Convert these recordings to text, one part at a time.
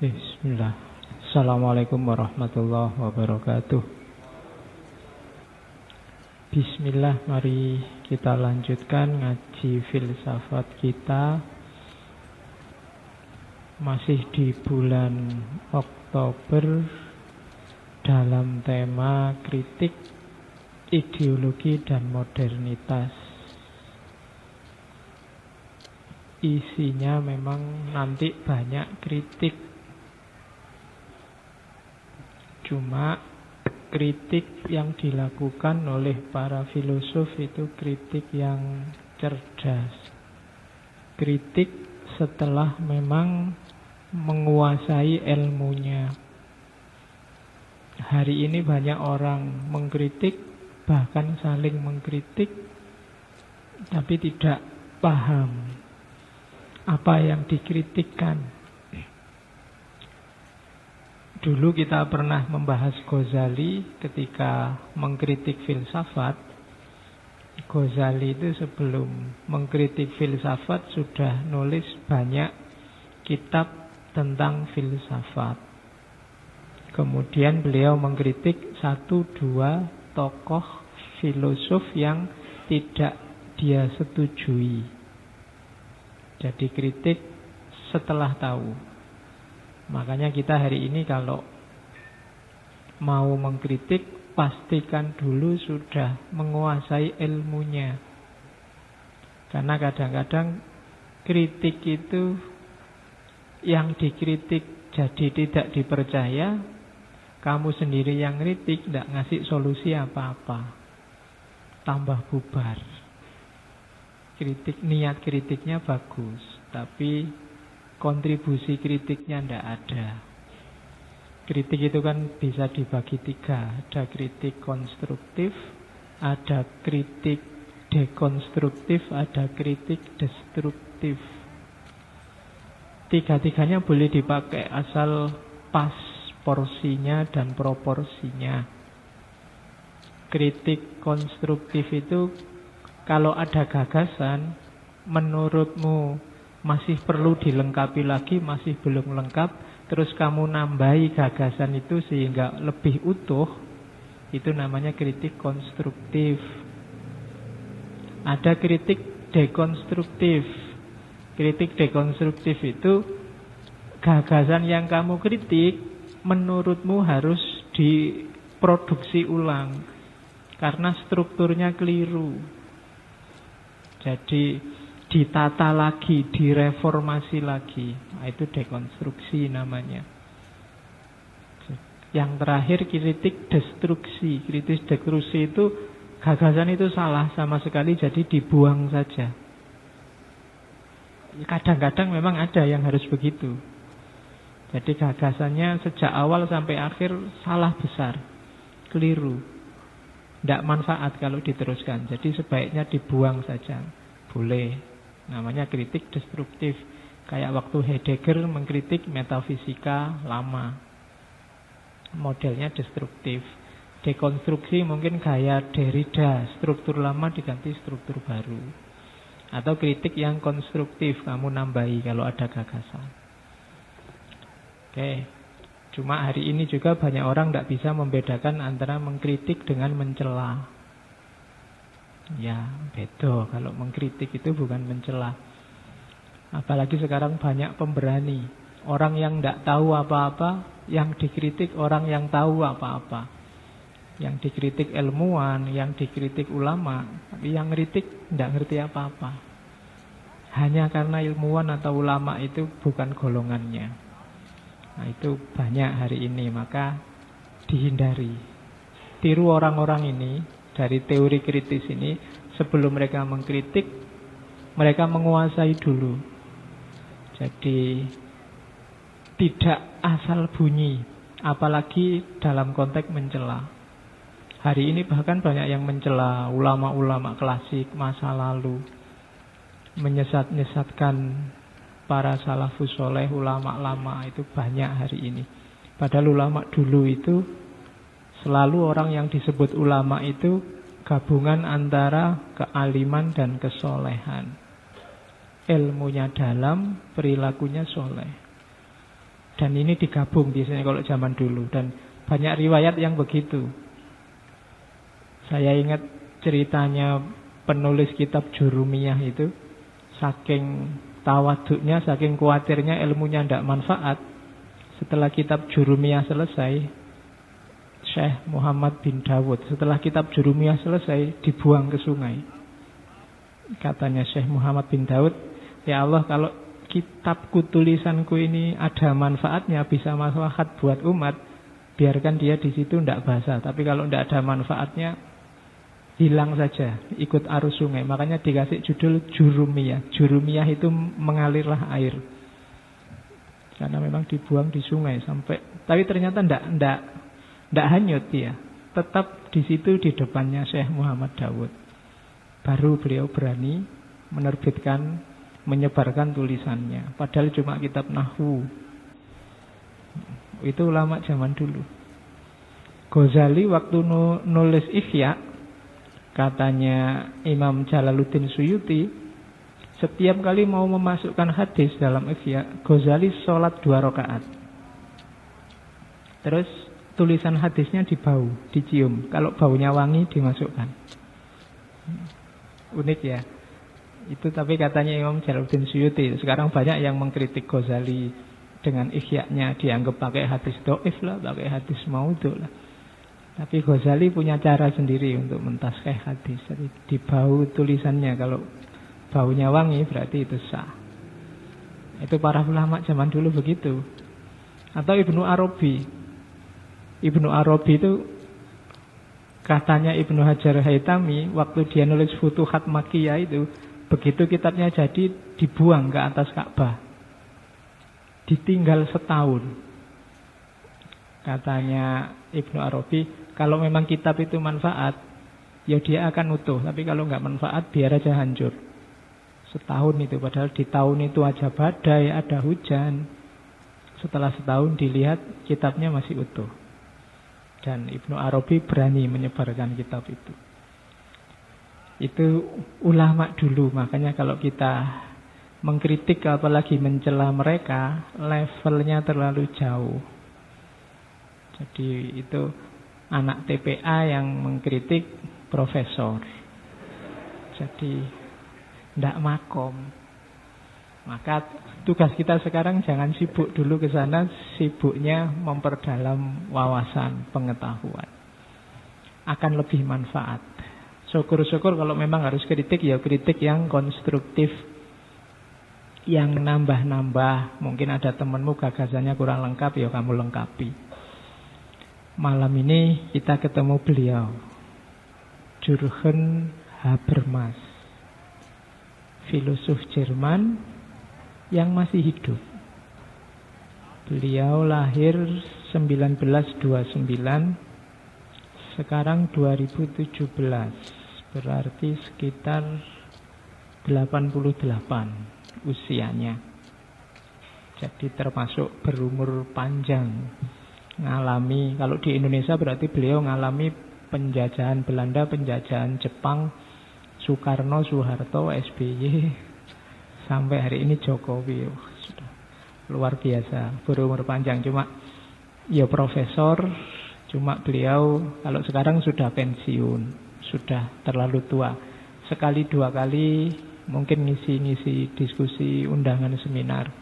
Bismillah. Assalamualaikum warahmatullahi wabarakatuh. Bismillah, mari kita lanjutkan ngaji filsafat kita. Masih di bulan Oktober dalam tema kritik ideologi dan modernitas. Isinya memang nanti banyak kritik. Cuma kritik yang dilakukan oleh para filosof itu kritik yang cerdas. Kritik setelah memang menguasai ilmunya. Hari ini banyak orang mengkritik, bahkan saling mengkritik, tapi tidak paham apa yang dikritikkan. Dulu kita pernah membahas Ghazali ketika mengkritik filsafat. Ghazali itu sebelum mengkritik filsafat sudah nulis banyak kitab tentang filsafat. Kemudian beliau mengkritik 1-2 tokoh filosof yang tidak dia setujui. Jadi kritik setelah tahu. Makanya kita hari ini kalau mau mengkritik, pastikan dulu sudah menguasai ilmunya. Karena kadang-kadang kritik itu yang dikritik jadi tidak dipercaya, kamu sendiri yang kritik tidak ngasih solusi apa-apa, tambah bubar. Niat kritiknya bagus, tapi kontribusi kritiknya tidak ada. Kritik itu kan bisa dibagi 3. Ada kritik konstruktif, ada kritik dekonstruktif, ada kritik destruktif. 3-tiganya boleh dipakai asal pas porsinya dan proporsinya. Kritik konstruktif itu kalau ada gagasan menurutmu masih perlu dilengkapi lagi, masih belum lengkap, terus kamu nambahi gagasan itu sehingga lebih utuh, itu namanya kritik konstruktif. Ada kritik dekonstruktif. Kritik dekonstruktif itu gagasan yang kamu kritik menurutmu harus diproduksi ulang karena strukturnya keliru. Jadi ditata lagi, direformasi lagi. Nah, itu dekonstruksi namanya. Yang terakhir kritik destruksi. Kritik destruksi itu gagasan itu salah sama sekali, jadi dibuang saja. Kadang-kadang memang ada yang harus begitu. Jadi gagasannya sejak awal sampai akhir salah besar, keliru, tidak manfaat kalau diteruskan. Jadi sebaiknya dibuang saja. Boleh. Namanya kritik destruktif. Kayak waktu Heidegger mengkritik metafisika lama, modelnya destruktif. Dekonstruksi mungkin gaya Derrida, struktur lama diganti struktur baru. Atau kritik yang konstruktif, kamu nambahi kalau ada gagasan. Oke. Cuma hari ini juga banyak orang tidak bisa membedakan antara mengkritik dengan mencela. Ya, beda. Kalau mengkritik itu bukan mencela. Apalagi sekarang banyak pemberani. Orang yang tidak tahu apa-apa, yang dikritik orang yang tahu apa-apa. Yang dikritik ilmuwan, yang dikritik ulama, tapi yang kritik tidak ngerti apa-apa. Hanya karena ilmuwan atau ulama itu bukan golongannya. Nah, itu banyak hari ini, maka dihindari. Tiru orang-orang ini. Dari teori kritis ini, sebelum mereka mengkritik, mereka menguasai dulu. Jadi tidak asal bunyi, apalagi dalam konteks mencela. Hari ini bahkan banyak yang mencela ulama-ulama klasik masa lalu, menyesat-nyesatkan para salafus soleh, ulama lama, itu banyak hari ini. Padahal ulama dulu itu selalu orang yang disebut ulama itu gabungan antara kealiman dan kesolehan. Ilmunya dalam, perilakunya soleh. Dan ini digabung biasanya kalau zaman dulu. Dan banyak riwayat yang begitu. Saya ingat ceritanya penulis kitab Jurumiyah itu. Saking tawaduknya, saking khawatirnya ilmunya tidak manfaat. Setelah kitab Jurumiyah selesai, Syekh Muhammad bin Dawud, setelah kitab Jurumiyah selesai, dibuang ke sungai. Katanya Syekh Muhammad bin Dawud, ya Allah, kalau kitabku, tulisanku ini ada manfaatnya, bisa maslahat buat umat, biarkan dia di situ tidak basah. Tapi kalau tidak ada manfaatnya, hilang saja, ikut arus sungai. Makanya dikasih judul Jurumiyah. Jurumiyah itu mengalirlah air, karena memang dibuang di sungai sampai. Tapi ternyata tidak hanyut dia, tetap di situ di depannya Syekh Muhammad Dawud. Baru beliau berani menerbitkan, menyebarkan tulisannya. Padahal cuma kitab Nahwu. Itu ulama zaman dulu. Ghazali waktu nulis Ihya, katanya Imam Jalaluddin Suyuti, setiap kali mau memasukkan hadis dalam Ihya, Ghazali sholat 2 rakaat. Terus tulisan hadisnya dibau, dicium. Kalau baunya wangi dimasukkan. Unik ya. Itu tapi katanya Imam Jalaluddin Suyuti. Sekarang banyak yang mengkritik Ghazali dengan Ihya-nya, dianggap pakai hadis dhaif lah, pakai hadis maudhu lah. Tapi Ghazali punya cara sendiri untuk mentaskih hadis. Jadi dibau tulisannya, kalau baunya wangi berarti itu sah. Itu para ulama zaman dulu begitu. Atau Ibnu Arabi. Ibnu Arabi itu katanya Ibnu Hajar Haytami waktu dia nulis Futuhat Makkiyah itu, begitu kitabnya jadi dibuang ke atas Ka'bah, ditinggal setahun. Katanya Ibnu Arabi, kalau memang kitab itu manfaat, ya dia akan utuh. Tapi kalau nggak manfaat, biar aja hancur. Setahun itu, padahal di tahun itu aja badai, ada hujan. Setelah setahun dilihat kitabnya masih utuh. Dan Ibnu Arabi berani menyebarkan kitab itu. Itu ulama dulu. Makanya kalau kita mengkritik apalagi mencela mereka, levelnya terlalu jauh. Jadi itu anak TPA yang mengkritik profesor. Jadi tidak makom. Maka tugas kita sekarang jangan sibuk dulu ke sana, sibuknya memperdalam wawasan pengetahuan. Akan lebih manfaat. Syukur-syukur kalau memang harus kritik, ya kritik yang konstruktif, yang nambah-nambah. Mungkin ada temanmu gagasannya kurang lengkap, ya kamu lengkapi. Malam ini kita ketemu beliau, Jürgen Habermas, filosof Jerman yang masih hidup. Beliau lahir 1929, sekarang 2017, berarti sekitar 88 usianya. Jadi termasuk berumur panjang. Ngalami, kalau di Indonesia berarti beliau ngalami penjajahan Belanda, penjajahan Jepang, Soekarno, Soeharto, SBY, sampai hari ini Jokowi. Sudah luar biasa, berumur panjang. Cuma ya profesor, cuma beliau kalau sekarang sudah pensiun, sudah terlalu tua. Sekali dua kali mungkin ngisi-ngisi diskusi, undangan seminar.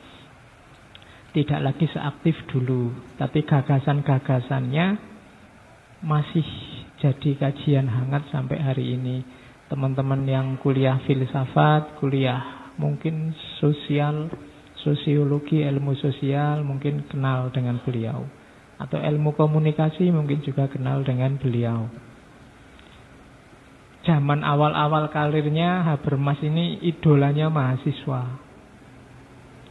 Tidak lagi seaktif dulu, tapi gagasan-gagasannya masih jadi kajian hangat sampai hari ini. Teman-teman yang kuliah filsafat, kuliah mungkin sosial, sosiologi, ilmu sosial mungkin kenal dengan beliau. Atau ilmu komunikasi mungkin juga kenal dengan beliau. Zaman awal-awal karirnya Habermas ini idolanya mahasiswa.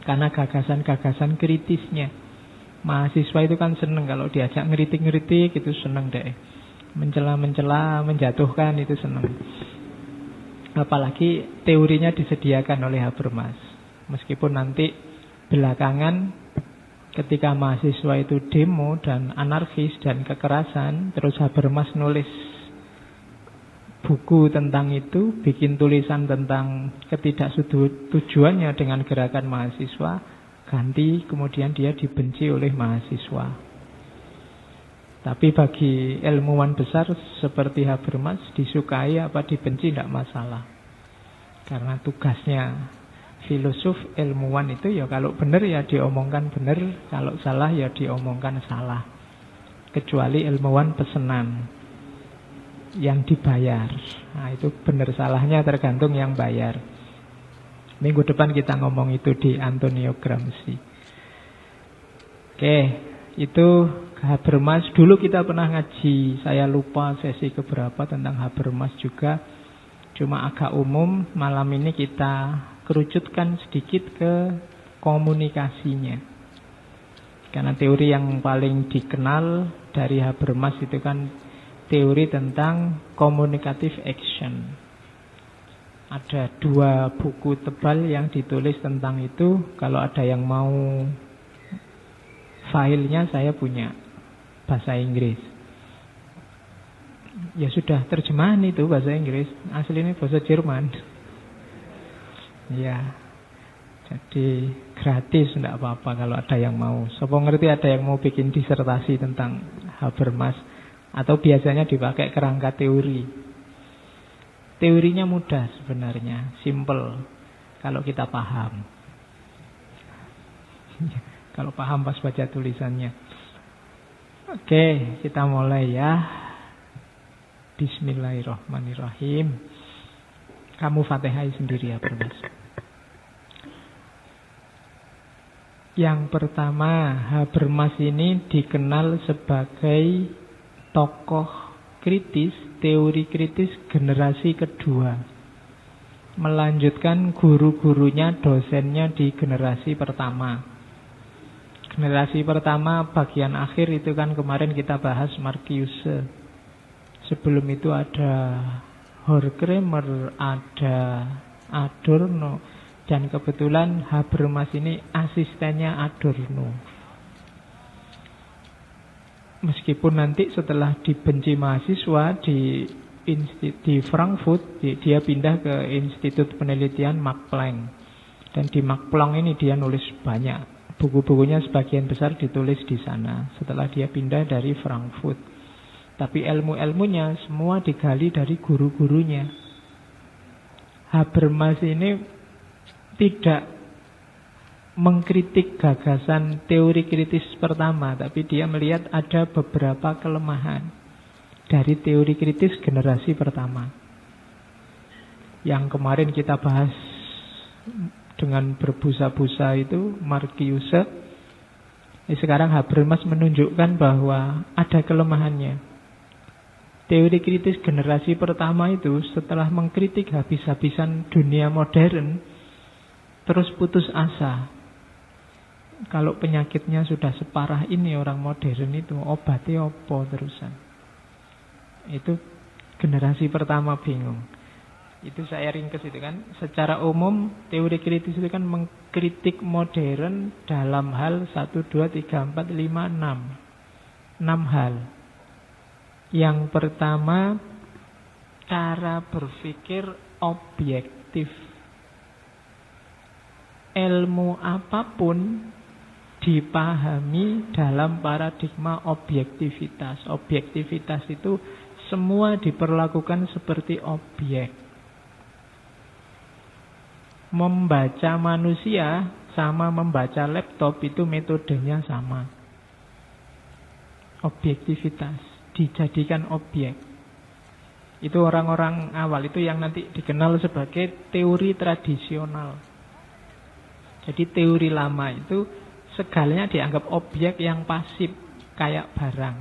Karena gagasan-gagasan kritisnya. Mahasiswa itu kan seneng kalau diajak ngeritik-ngeritik, itu seneng deh. Mencela-mencela, menjatuhkan, itu seneng. Apalagi teorinya disediakan oleh Habermas. Meskipun nanti belakangan ketika mahasiswa itu demo dan anarkis dan kekerasan, terus Habermas nulis buku tentang itu, bikin tulisan tentang ketidaksetujuannya dengan gerakan mahasiswa. ganti, kemudian dia dibenci oleh mahasiswa. Tapi bagi ilmuwan besar seperti Habermas, disukai apa dibenci tidak masalah. Karena tugasnya filosof, ilmuwan itu ya kalau benar ya diomongkan benar, kalau salah ya diomongkan salah. Kecuali ilmuwan pesenan yang dibayar. Nah itu benar salahnya tergantung yang bayar. Minggu depan kita ngomong itu di Antonio Gramsci. Oke, itu Habermas. Dulu kita pernah ngaji, saya lupa sesi keberapa tentang Habermas juga. Cuma agak umum, malam ini kita kerucutkan sedikit ke komunikasinya. Karena teori yang paling dikenal dari Habermas itu kan teori tentang communicative action. Ada 2 buku tebal yang ditulis tentang itu. Kalau ada yang mau filenya, saya punya bahasa Inggris. Ya sudah terjemahan itu bahasa Inggris, aslinya bahasa Jerman. Ya, jadi gratis, tidak apa-apa kalau ada yang mau. Siapa ngerti ada yang mau bikin disertasi tentang Habermas, atau biasanya dipakai kerangka teori. Teorinya mudah sebenarnya, simple kalau kita paham. Kalau paham pas baca tulisannya. Oke, kita mulai ya. Bismillahirrahmanirrahim. Kamu Fatihai sendiri ya, Mas. Yang pertama, Habermas ini dikenal sebagai tokoh kritis, teori kritis generasi kedua. Melanjutkan guru-gurunya, dosennya di generasi pertama. Generasi pertama bagian akhir itu kan kemarin kita bahas Marcuse. Sebelum itu ada Horkheimer, ada Adorno, dan kebetulan Habermas ini asistennya Adorno. Meskipun nanti setelah dibenci mahasiswa di Frankfurt, dia pindah ke Institut Penelitian Max Planck. Dan di Max Planck ini dia nulis banyak. Buku-bukunya sebagian besar ditulis di sana setelah dia pindah dari Frankfurt. Tapi ilmu-ilmunya semua digali dari guru-gurunya. Habermas ini tidak mengkritik gagasan teori kritis pertama, tapi dia melihat ada beberapa kelemahan dari teori kritis generasi pertama. Yang kemarin kita bahas dengan berbusa-busa itu Marcuse. Sekarang Habermas menunjukkan bahwa ada kelemahannya. Teori kritis generasi pertama itu setelah mengkritik habis-habisan dunia modern, terus putus asa. Kalau penyakitnya sudah separah ini orang modern itu, obatnya apa terusan? Itu generasi pertama bingung. Itu saya ringkes itu kan. Secara umum teori kritis itu kan mengkritik modern dalam hal 1, 2, 3, 4, 5, 6. 6 hal. Yang pertama, cara berpikir objektif. Ilmu apapun dipahami dalam paradigma objektivitas. Objektivitas itu semua diperlakukan seperti objek. Membaca manusia sama membaca laptop itu metodenya sama. Objektivitas, dijadikan objek. Itu orang-orang awal, itu yang nanti dikenal sebagai teori tradisional. Jadi teori lama itu segalanya dianggap objek yang pasif, kayak barang.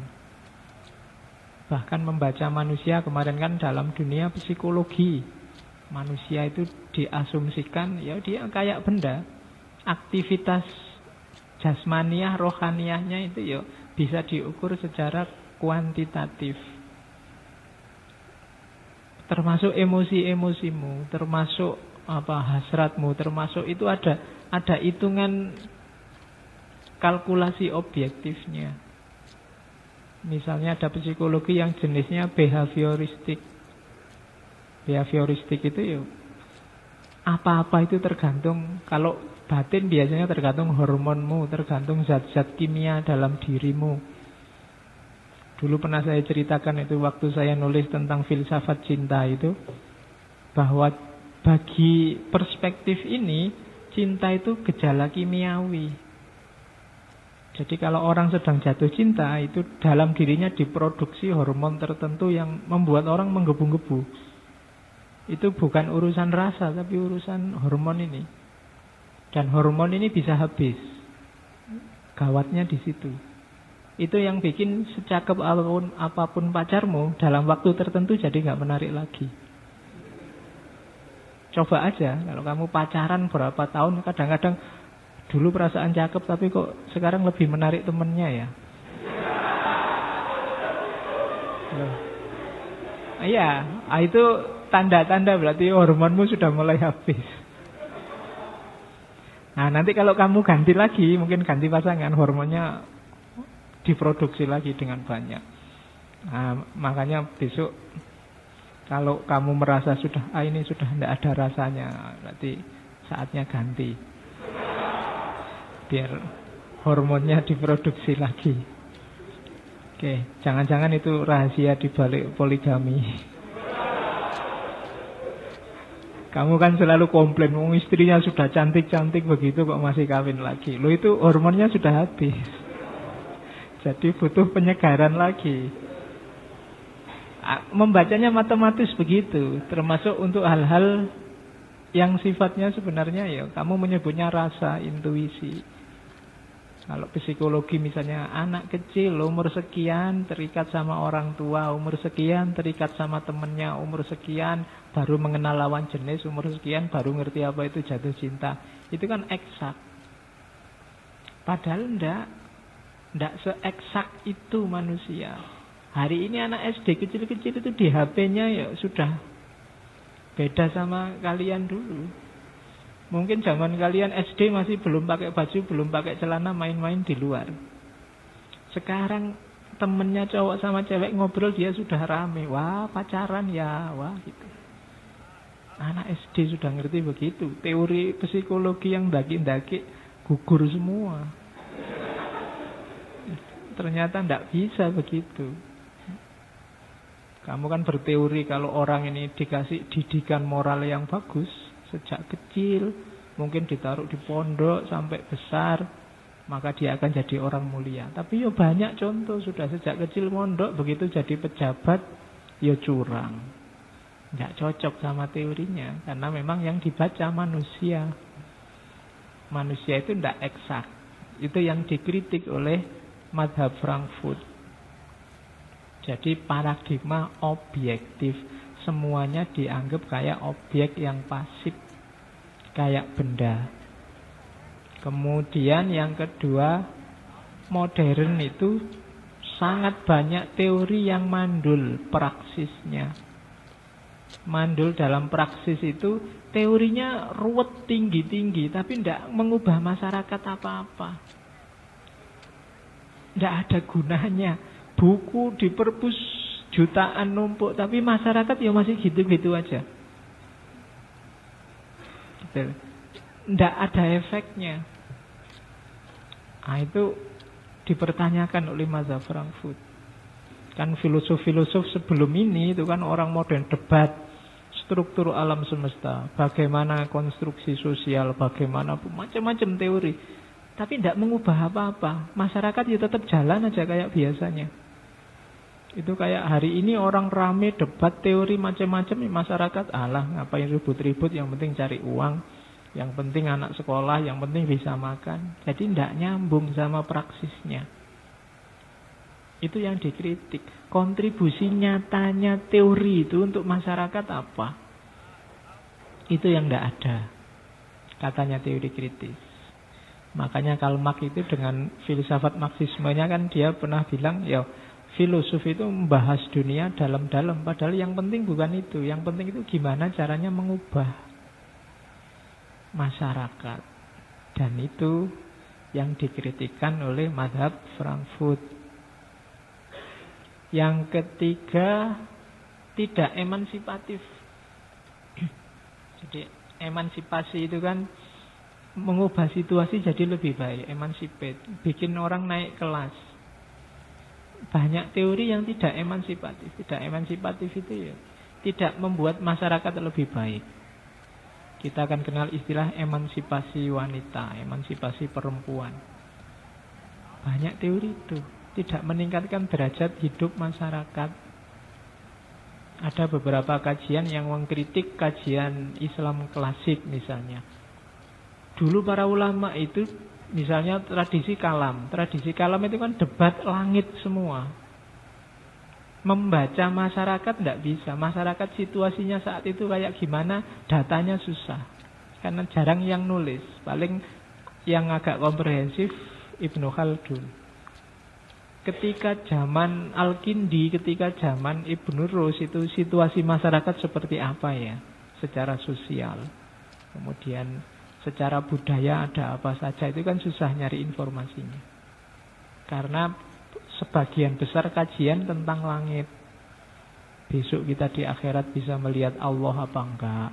Bahkan membaca manusia kemarin kan dalam dunia psikologi, manusia itu diasumsikan ya dia kayak benda. Aktivitas jasmaniah, rohaniahnya itu ya bisa diukur secara kuantitatif. Termasuk emosi-emosimu, termasuk hasratmu, termasuk itu ada hitungan kalkulasi objektifnya. Misalnya ada psikologi yang jenisnya behavioristik. Behavioristik itu ya apa-apa itu tergantung, kalau batin biasanya tergantung hormonmu, tergantung zat-zat kimia dalam dirimu. Dulu pernah saya ceritakan itu waktu saya nulis tentang filsafat cinta itu, bahwa bagi perspektif ini, cinta itu gejala kimiawi. Jadi kalau orang sedang jatuh cinta, itu dalam dirinya diproduksi hormon tertentu yang membuat orang menggebu-gebu. Itu bukan urusan rasa, tapi urusan hormon ini. Dan hormon ini bisa habis. Gawatnya di situ. Itu yang bikin secakep apapun pacarmu, dalam waktu tertentu jadi gak menarik lagi. Coba aja, kalau kamu pacaran berapa tahun, kadang-kadang dulu perasaan cakep, tapi kok sekarang lebih menarik temennya ya. Iya, itu tanda-tanda berarti hormonmu sudah mulai habis. Nah, nanti kalau kamu ganti lagi, mungkin ganti pasangan, hormonnya diproduksi lagi dengan banyak. Nah, makanya besok kalau kamu merasa sudah ini sudah tidak ada rasanya, berarti saatnya ganti. Biar hormonnya diproduksi lagi. Oke, jangan-jangan itu rahasia di balik poligami. Kamu kan selalu komplain, istrinya sudah cantik-cantik begitu kok masih kawin lagi. Loh, itu hormonnya sudah habis. Jadi butuh penyegaran lagi. Membacanya matematis begitu, termasuk untuk hal-hal yang sifatnya sebenarnya ya kamu menyebutnya rasa, intuisi. Kalau psikologi misalnya anak kecil umur sekian terikat sama orang tua, umur sekian terikat sama temennya, umur sekian baru mengenal lawan jenis, umur sekian baru ngerti apa itu jatuh cinta. Itu kan eksak. Padahal enggak se-eksak itu manusia. Hari ini anak SD kecil-kecil itu di HP-nya ya sudah beda sama kalian dulu. Mungkin zaman kalian SD masih belum pakai baju, belum pakai celana, main-main di luar. Sekarang temennya cowok sama cewek ngobrol dia sudah rame. Wah, pacaran ya, wah gitu. Anak SD sudah ngerti begitu. Teori psikologi yang daki-daki gugur semua. Ternyata tidak bisa begitu. Kamu kan berteori kalau orang ini dikasih didikan moral yang bagus sejak kecil, mungkin ditaruh di pondok sampai besar, maka dia akan jadi orang mulia. Tapi ya banyak contoh sudah sejak kecil mondok, begitu jadi pejabat ya curang. Nggak cocok sama teorinya, karena memang yang dibaca manusia. Manusia itu tidak eksak. Itu yang dikritik oleh mazhab Frankfurt. Jadi paradigma objektif. Semuanya dianggap kayak objek yang pasif, kayak benda. Kemudian yang kedua, modern itu sangat banyak teori yang mandul praksisnya. Mandul dalam praksis itu teorinya ruwet tinggi-tinggi, tapi tidak mengubah masyarakat apa-apa. Tidak ada gunanya. Buku di perpus jutaan numpuk, tapi masyarakat ya masih gitu-gitu aja. Tidak ada efeknya. Nah, itu dipertanyakan oleh mazhab Frankfurt. Kan filosof-filosof sebelum ini itu kan orang modern debat struktur alam semesta, bagaimana konstruksi sosial, bagaimana macam-macam teori. Tapi tidak mengubah apa-apa. Masyarakat ya tetap jalan aja kayak biasanya. Itu kayak hari ini orang rame debat teori macam-macam, masyarakat alah ngapain ribut-ribut, yang penting cari uang, yang penting anak sekolah, yang penting bisa makan. Jadi tidak nyambung sama praksisnya. Itu yang dikritik. Kontribusi nyatanya teori itu untuk masyarakat apa? Itu yang tidak ada, katanya teori kritis. Makanya Karl Marx itu dengan filsafat Marxismenya kan dia pernah bilang, ya filosof itu membahas dunia dalam-dalam. Padahal yang penting bukan itu. Yang penting itu gimana caranya mengubah masyarakat. Dan itu yang dikritikkan oleh mazhab Frankfurt. Yang ketiga, tidak emansipatif. Jadi Emansipasi itu kan mengubah situasi jadi lebih baik. Emancipate, bikin orang naik kelas. Banyak teori yang tidak emansipatif. Tidak emansipatif itu ya tidak membuat masyarakat lebih baik. Kita akan kenal istilah emansipasi wanita, emansipasi perempuan. Banyak teori itu tidak meningkatkan derajat hidup masyarakat. Ada beberapa kajian yang mengkritik kajian Islam klasik misalnya. Dulu para ulama itu misalnya tradisi kalam. Tradisi kalam itu kan debat langit semua. Membaca masyarakat tidak bisa. Masyarakat situasinya saat itu kayak gimana, datanya susah. Karena jarang yang nulis. Paling yang agak komprehensif Ibnu Khaldun. Ketika zaman Al-Kindi, ketika zaman Ibnu Rus, itu situasi masyarakat seperti apa ya secara sosial. Kemudian secara budaya ada apa saja, itu kan susah nyari informasinya. Karena sebagian besar kajian tentang langit. Besok kita di akhirat bisa melihat Allah apa enggak.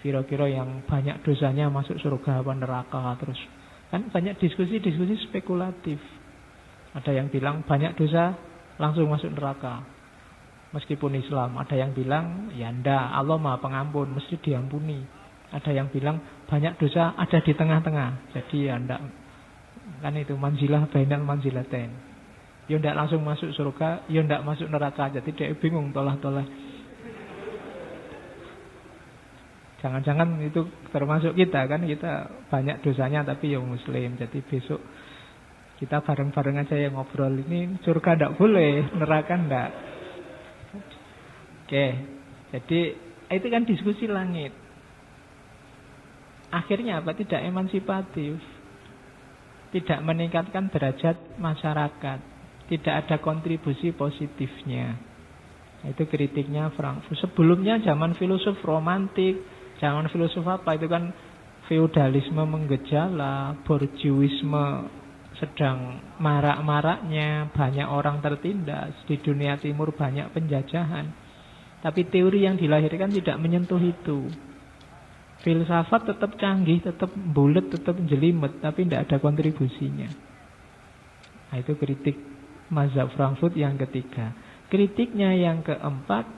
Kira-kira yang banyak dosanya masuk surga apa neraka. Terus kan banyak diskusi-diskusi spekulatif. Ada yang bilang banyak dosa langsung masuk neraka meskipun Islam. Ada yang bilang ya ndak, Allah Maha Pengampun, mesti diampuni. Ada yang bilang banyak dosa ada di tengah-tengah, jadi ya ndak. Kan itu manzilah bainal manzilatain. Ya ndak langsung masuk surga, ya ndak masuk neraka. Jadi dia bingung tolah-tolah. Jangan-jangan itu termasuk kita kan, kita banyak dosanya tapi ya muslim. Jadi besok kita bareng-bareng aja yang ngobrol. Ini surga ndak boleh, neraka ndak. Oke, jadi itu kan diskusi langit. Akhirnya apa? Tidak emansipatif. Tidak meningkatkan derajat masyarakat. Tidak ada kontribusi positifnya. Itu kritiknya Frankfurt. Sebelumnya zaman filosof romantik, zaman filosof apa? Itu kan feodalisme menggejala, borjuisme sedang marak-maraknya, banyak orang tertindas, di dunia timur banyak penjajahan. Tapi teori yang dilahirkan tidak menyentuh itu. Filsafat tetap canggih, tetap bulat, tetap jelimet, tapi tidak ada kontribusinya. Nah, itu kritik mazhab Frankfurt yang ketiga. Kritiknya yang keempat,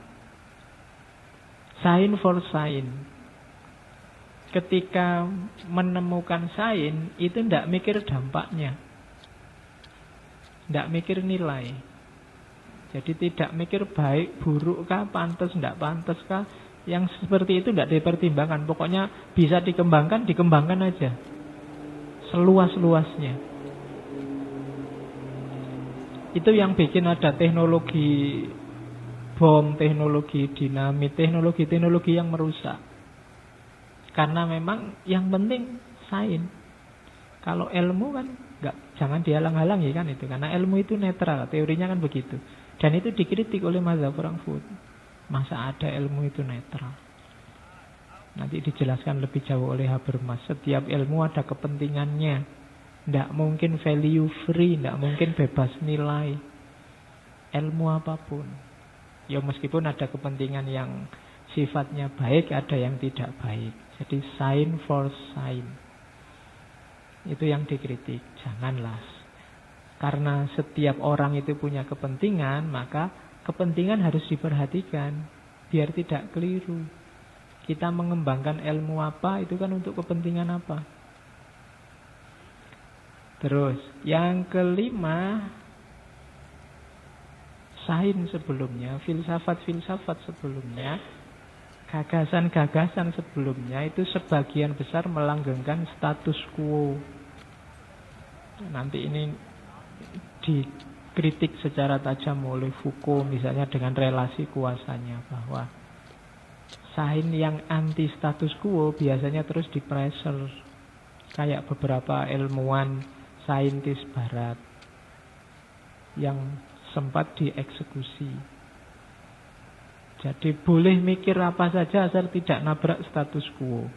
sign for sign. Ketika menemukan sign, itu tidak mikir dampaknya. Tidak mikir nilai. Jadi tidak mikir baik, buruk kah, pantas, tidak pantas kah. Yang seperti itu tidak dipertimbangkan. Pokoknya bisa dikembangkan, dikembangkan aja. Seluas-luasnya. Itu yang bikin ada teknologi bom, teknologi dinamit, teknologi-teknologi yang merusak. Karena memang yang penting sains. Kalau ilmu kan jangan dihalang-halangi kan itu. Karena ilmu itu netral, teorinya kan begitu. Dan itu dikritik oleh mazhab Frankfurt. Masa ada ilmu itu netral? Nanti dijelaskan lebih jauh oleh Habermas. Setiap ilmu ada kepentingannya. Tidak mungkin value free, tidak mungkin bebas nilai. Ilmu apapun. Ya meskipun ada kepentingan yang sifatnya baik, ada yang tidak baik. Jadi sign for sign. Itu yang dikritik. Janganlah. Karena setiap orang itu punya kepentingan, maka kepentingan harus diperhatikan biar tidak keliru. Kita mengembangkan ilmu apa, itu kan untuk kepentingan apa. Terus, yang kelima, sains sebelumnya, filsafat-filsafat sebelumnya, gagasan-gagasan sebelumnya itu sebagian besar melanggengkan status quo. Nanti ini dikritik secara tajam oleh Foucault misalnya dengan relasi kuasanya, bahwa sains yang anti status quo biasanya terus di-pressure. Kayak beberapa ilmuwan saintis barat yang sempat dieksekusi. Jadi boleh mikir apa saja asal tidak nabrak status quo.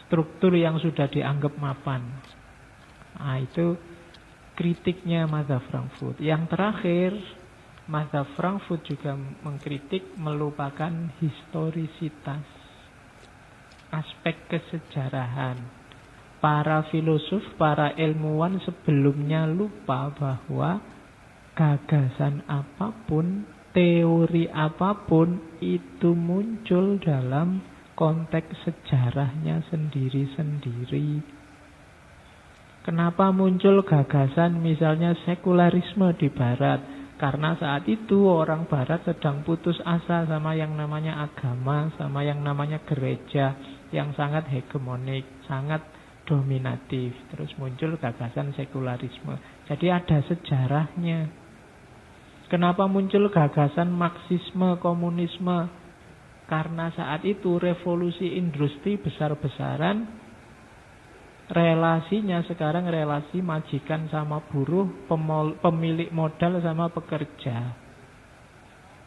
Struktur yang sudah dianggap mapan. Nah, itu kritiknya mazhab Frankfurt. Yang terakhir, mazhab Frankfurt juga mengkritik melupakan historisitas. aspek kesejarahan. Para filosof, para ilmuwan sebelumnya lupa bahwa gagasan apapun, teori apapun itu muncul dalam konteks sejarahnya sendiri-sendiri. Kenapa muncul gagasan misalnya sekularisme di Barat? Karena saat itu orang Barat sedang putus asa sama yang namanya agama, sama yang namanya gereja yang sangat hegemonik, sangat dominatif. Terus muncul gagasan sekularisme. Jadi ada sejarahnya. Kenapa muncul gagasan Marxisme, komunisme? Karena saat itu revolusi industri besar-besaran, relasinya sekarang relasi majikan sama buruh, pemilik modal sama pekerja.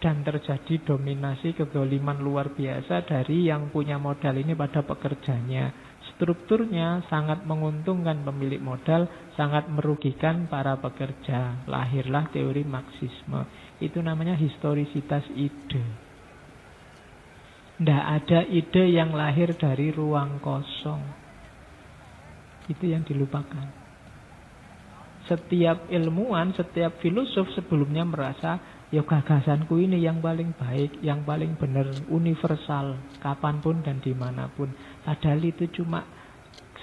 Dan terjadi dominasi kezaliman luar biasa dari yang punya modal ini pada pekerjanya. Strukturnya sangat menguntungkan pemilik modal, sangat merugikan para pekerja. Lahirlah teori Marxisme. Itu namanya historisitas ide. Tidak ada ide yang lahir dari ruang kosong. Itu yang dilupakan. Setiap ilmuwan, setiap filosof sebelumnya merasa, ya gagasanku ini yang paling baik, yang paling benar, universal, kapanpun dan dimanapun. Padahal itu cuma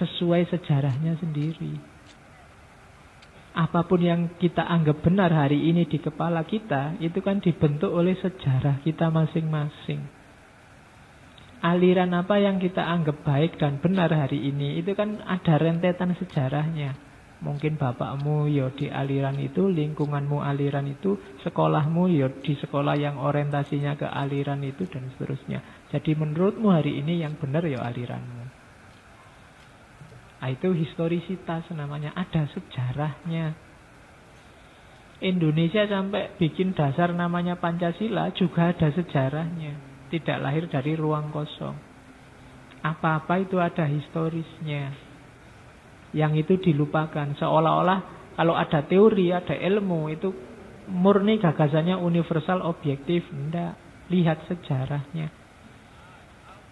sesuai sejarahnya sendiri. Apapun yang kita anggap benar hari ini di kepala kita, itu kan dibentuk oleh sejarah kita masing-masing. Aliran apa yang kita anggap baik dan benar hari ini, itu kan ada rentetan sejarahnya. Mungkin bapakmu ya di aliran itu, lingkunganmu aliran itu, sekolahmu ya di sekolah yang orientasinya ke aliran itu, dan seterusnya. Jadi menurutmu hari ini yang benar ya aliranmu. Nah, itu historisitas namanya, ada sejarahnya. Indonesia sampai bikin dasar namanya Pancasila juga ada sejarahnya. Tidak lahir dari ruang kosong. Apa-apa itu ada historisnya. Yang itu dilupakan. Seolah-olah kalau ada teori, ada ilmu, itu murni gagasannya universal, objektif. Tidak. Lihat sejarahnya.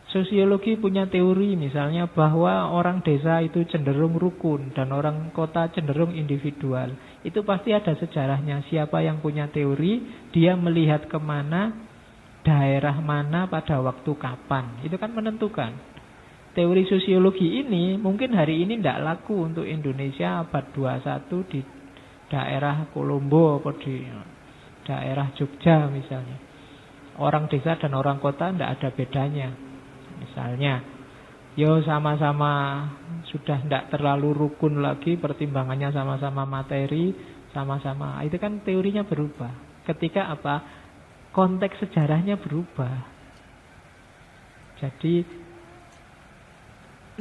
Sosiologi punya teori misalnya bahwa orang desa itu cenderung rukun dan orang kota cenderung individual. Itu pasti ada sejarahnya. Siapa yang punya teori, dia melihat kemana, daerah mana pada waktu kapan. Itu kan menentukan. Teori sosiologi ini mungkin hari ini tidak laku untuk Indonesia abad 21 di daerah Kolombo atau di daerah Jogja misalnya. Orang desa dan orang kota tidak ada bedanya. Misalnya, yo sama-sama sudah tidak terlalu rukun lagi, pertimbangannya sama-sama materi, sama-sama. Itu kan teorinya berubah. Ketika apa? Konteks sejarahnya berubah. Jadi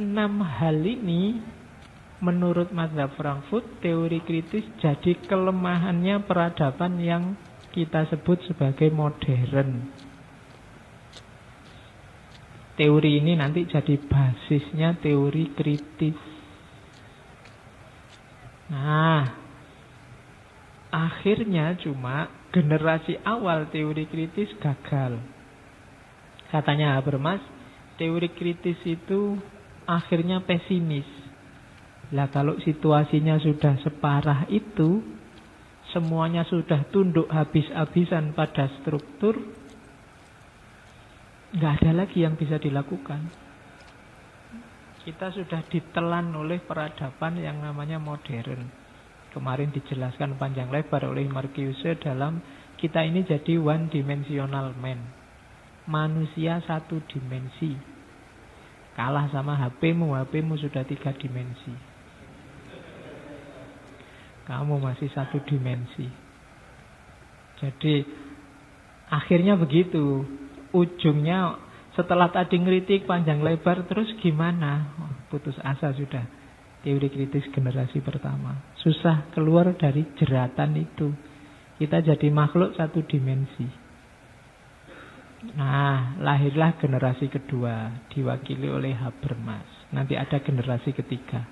6 hal ini menurut mazhab Frankfurt, teori kritis jadi kelemahannya peradaban yang kita sebut sebagai modern. Teori ini nanti jadi basisnya teori kritis. Nah, akhirnya cuma generasi awal teori kritis gagal. Katanya Habermas, teori kritis itu akhirnya pesimis. Lah kalau situasinya sudah separah itu, semuanya sudah tunduk habis-habisan pada struktur, nggak ada lagi yang bisa dilakukan. Kita sudah ditelan oleh peradaban yang namanya modern. Kemarin dijelaskan panjang lebar oleh Marcuse dalam Kita Ini Jadi One Dimensional Man. Manusia satu dimensi. Kalah sama HP-mu sudah 3 dimensi. Kamu masih 1 dimensi. Jadi akhirnya begitu. Ujungnya setelah tadi ngeritik panjang lebar, terus gimana? Putus asa sudah. Teori kritis generasi pertama. Susah keluar dari jeratan itu. Kita jadi makhluk 1 dimensi. Nah, lahirlah generasi kedua, diwakili oleh Habermas. Nanti ada generasi ketiga.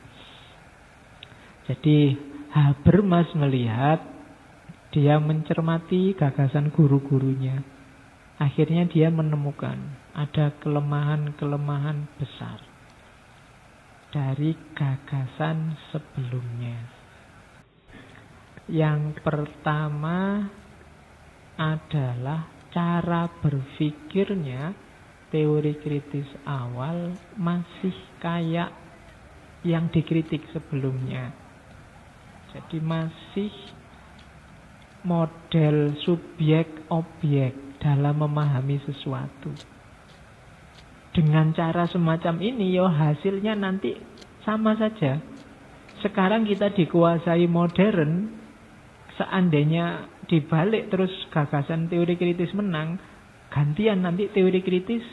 Jadi Habermas melihat, dia mencermati gagasan guru-gurunya. Akhirnya dia menemukan ada kelemahan-kelemahan besar dari gagasan sebelumnya. Yang pertama adalah cara berpikirnya teori kritis awal masih kayak yang dikritik sebelumnya. Jadi masih model subjek-objek dalam memahami sesuatu. Dengan cara semacam ini, hasilnya nanti sama saja. Sekarang kita dikuasai modern, seandainya dibalik terus gagasan teori kritis menang, gantian nanti teori kritis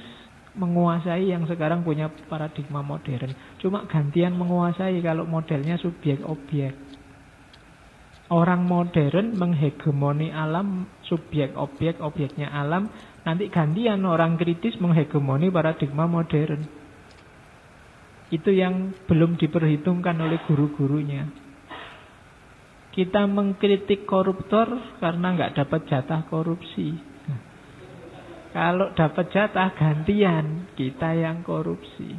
menguasai yang sekarang punya paradigma modern. Cuma gantian menguasai kalau modelnya subjek-objek. Orang modern menghegemoni alam, subjek-objek, objeknya alam. Nanti gantian orang kritis menghegemoni paradigma modern. Itu yang belum diperhitungkan oleh guru-gurunya. Kita mengkritik koruptor karena nggak dapat jatah korupsi. Kalau dapat jatah gantian kita yang korupsi.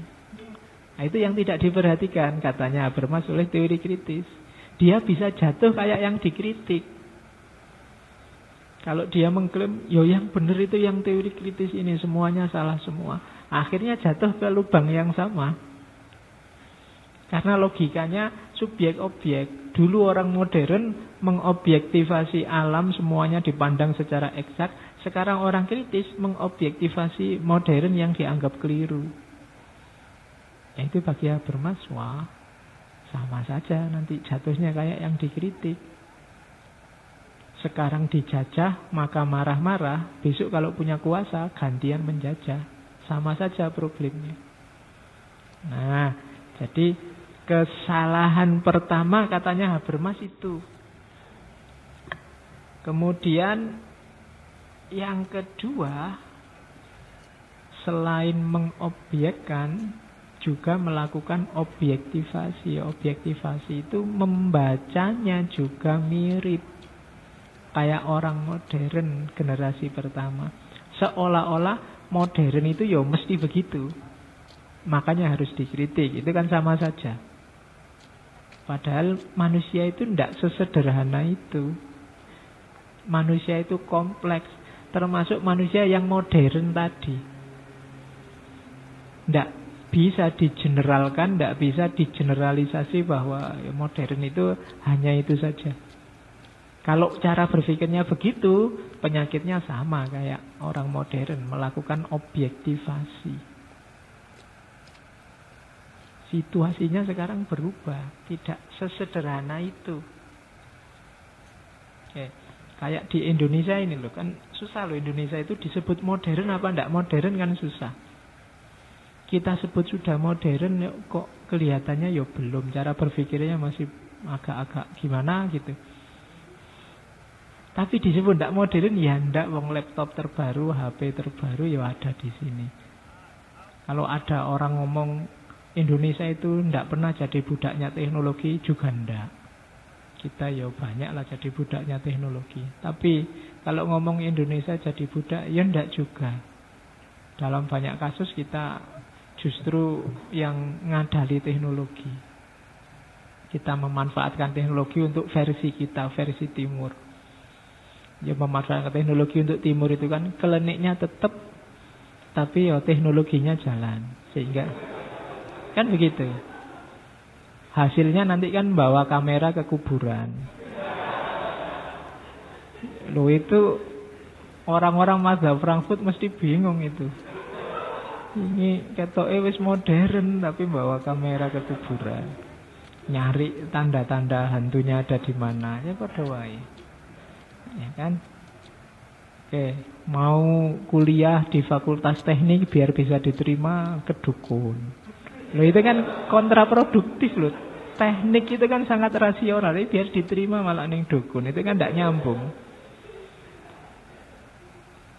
Nah, itu yang tidak diperhatikan katanya Habermas oleh teori kritis. Dia bisa jatuh kayak yang dikritik. Kalau dia mengklaim, yang benar itu yang teori kritis ini, semuanya salah semua. Akhirnya jatuh ke lubang yang sama. Karena logikanya subjek-objek. Dulu orang modern mengobjektivasi alam, semuanya dipandang secara eksak. Sekarang orang kritis mengobjektivasi modern yang dianggap keliru. Itu bagi Habermas, sama saja nanti jatuhnya kayak yang dikritik. Sekarang dijajah, maka marah-marah. Besok kalau punya kuasa, gantian menjajah. Sama saja problemnya. Nah, jadi kesalahan pertama katanya Habermas itu. Kemudian yang kedua, selain mengobjekkan, juga melakukan objektivasi. Objektivasi itu membacanya juga mirip kayak orang modern generasi pertama. Seolah-olah modern itu mesti begitu. Makanya harus dikritik. Itu kan sama saja. Padahal manusia itu tidak sesederhana itu. Manusia itu kompleks. Termasuk manusia yang modern tadi. Tidak bisa digeneralkan, tidak bisa digeneralisasi bahwa modern itu hanya itu saja. Kalau cara berpikirnya begitu, penyakitnya sama kayak orang modern, melakukan objektivasi. Situasinya sekarang berubah, tidak sesederhana itu. Kayak di Indonesia ini loh, kan susah loh Indonesia itu disebut modern apa enggak modern kan susah. Kita sebut sudah modern kok kelihatannya belum, cara berpikirnya masih agak-agak gimana gitu. Tapi disebut enggak modern enggak, wong laptop terbaru, HP terbaru ada di sini. Kalau ada orang ngomong Indonesia itu enggak pernah jadi budaknya teknologi juga enggak. Kita banyaklah jadi budaknya teknologi. Tapi kalau ngomong Indonesia jadi budak, enggak juga. Dalam banyak kasus kita justru yang ngadali teknologi. Kita memanfaatkan teknologi untuk versi kita, versi timur. Memanfaatkan teknologi untuk timur itu kan kliniknya tetap, tapi teknologinya jalan. Sehingga kan begitu. Hasilnya nanti kan bawa kamera ke kuburan. Loh itu orang-orang mazhab Frankfurt mesti bingung itu. Ini ketoke wis modern tapi bawa kamera ke kuburan. Nyari tanda-tanda hantunya ada di mana. Ya padha wae. Ya kan? Oke, mau kuliah di fakultas teknik biar bisa diterima ke dukun. Loh itu kan kontraproduktif loh. Teknik itu kan sangat rasional, biar diterima malah ning dukun. Itu kan tidak nyambung.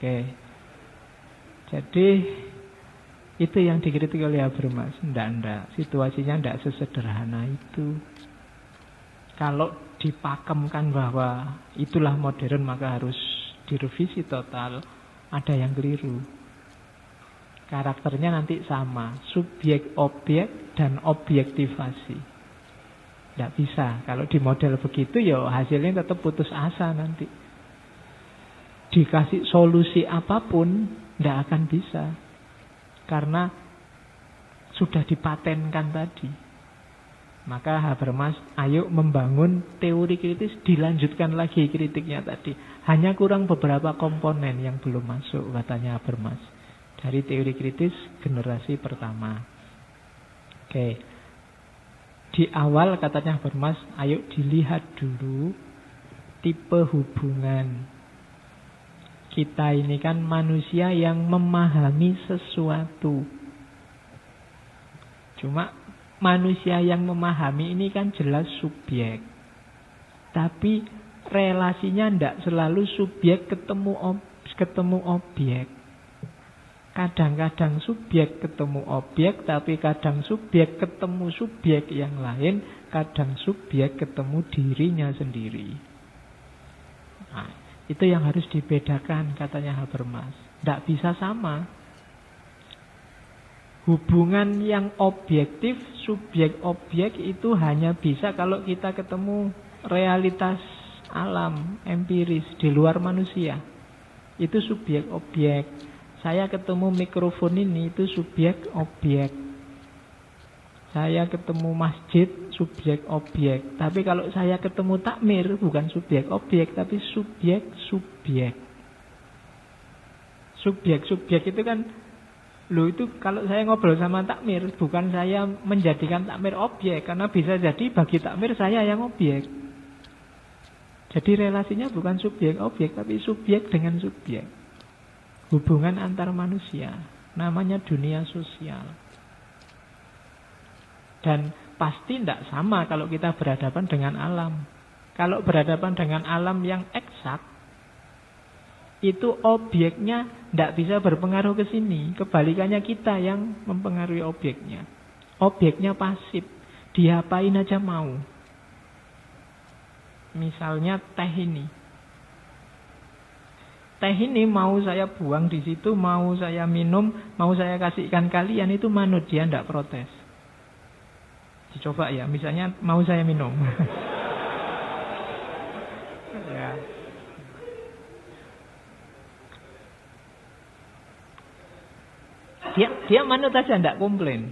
Oke. Jadi itu yang dikritik oleh Habermas. Ndak. Situasinya ndak sesederhana itu. Kalau dipakemkan bahwa itulah modern maka harus direvisi total. Ada yang keliru. Karakternya nanti sama, subjek-objek dan objektivasi. Tidak bisa. Kalau di model begitu ya hasilnya tetap putus asa nanti. Dikasih solusi apapun tidak akan bisa. Karena sudah dipatenkan tadi. Maka Habermas ayo membangun teori kritis, dilanjutkan lagi kritiknya tadi. Hanya kurang beberapa komponen yang belum masuk, katanya Habermas. Dari teori kritis generasi pertama. Oke. Di awal katanya Habermas, ayo dilihat dulu tipe hubungan. Kita ini kan manusia yang memahami sesuatu. Cuma manusia yang memahami ini kan jelas subjek. Tapi relasinya tidak selalu subjek ketemu objek. Kadang-kadang subjek ketemu objek, tapi kadang subjek ketemu subjek yang lain, kadang subjek ketemu dirinya sendiri. Nah, itu yang harus dibedakan katanya Habermas. Tidak bisa sama. Hubungan yang objektif, subjek-objek itu hanya bisa kalau kita ketemu realitas alam, empiris, di luar manusia. Itu subjek-objek. Saya ketemu mikrofon ini, itu subjek-objek. Saya ketemu masjid, subjek-objek. Tapi kalau saya ketemu takmir, bukan subjek-objek, tapi subjek-subjek. Subjek-subjek itu kan, loh itu kalau saya ngobrol sama takmir, bukan saya menjadikan takmir objek. Karena bisa jadi bagi takmir saya yang objek. Jadi relasinya bukan subjek-objek, tapi subjek dengan subjek. Hubungan antar manusia. Namanya dunia sosial. Dan pasti tidak sama kalau kita berhadapan dengan alam. Kalau berhadapan dengan alam yang eksak, itu objeknya tidak bisa berpengaruh ke sini. Kebalikannya kita yang mempengaruhi objeknya. Objeknya pasif. Diapain aja mau. Misalnya teh ini. Teh ini mau saya buang di situ, mau saya minum, mau saya kasihkan kalian, itu manut, dia tidak protes. Dicoba ya, misalnya mau saya minum. Ya. Dia manut aja, tidak komplain.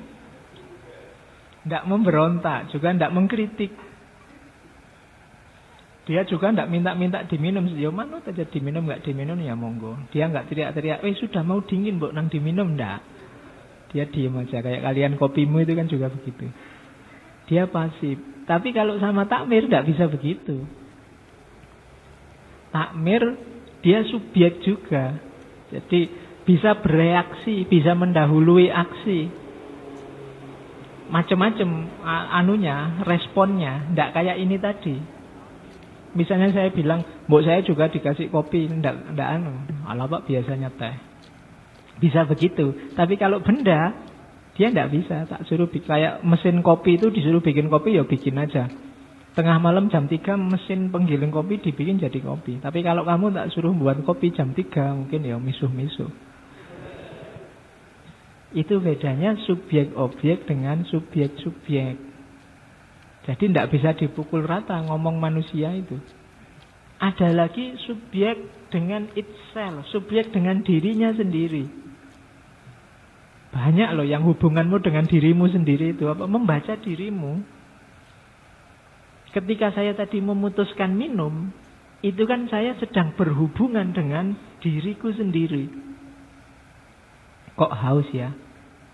Tidak memberontak, juga tidak mengkritik. Dia juga tidak minta-minta diminum. Ya manut aja, diminum nggak diminum ya monggo. Dia nggak teriak-teriak, sudah mau dingin mbok nang diminum, ndak. Dia diem aja, kayak kalian kopimu itu kan juga begitu. Dia pasif. Tapi kalau sama takmir tidak bisa begitu. Takmir dia subjek juga. Jadi bisa bereaksi, bisa mendahului aksi. Macam-macam anunya, responnya, tidak kayak ini tadi. Misalnya saya bilang, mbok saya juga dikasih kopi, ndak anu. Alah Pak, biasanya teh. Bisa begitu. Tapi kalau benda, dia ndak bisa. Tak suruh kayak mesin kopi itu disuruh bikin kopi, ya bikin aja. Tengah malam jam 3 mesin penggiling kopi dibikin jadi kopi. Tapi kalau kamu tak suruh buat kopi jam 3, mungkin ya misuh-misuh. Itu bedanya subjek-objek dengan subjek-subjek. Jadi tidak bisa dipukul rata ngomong manusia itu. Ada lagi subjek dengan itself, subjek dengan dirinya sendiri. Banyak loh yang hubunganmu dengan dirimu sendiri itu apa? Membaca dirimu. Ketika saya tadi memutuskan minum, itu kan saya sedang berhubungan dengan diriku sendiri. Kok haus ya?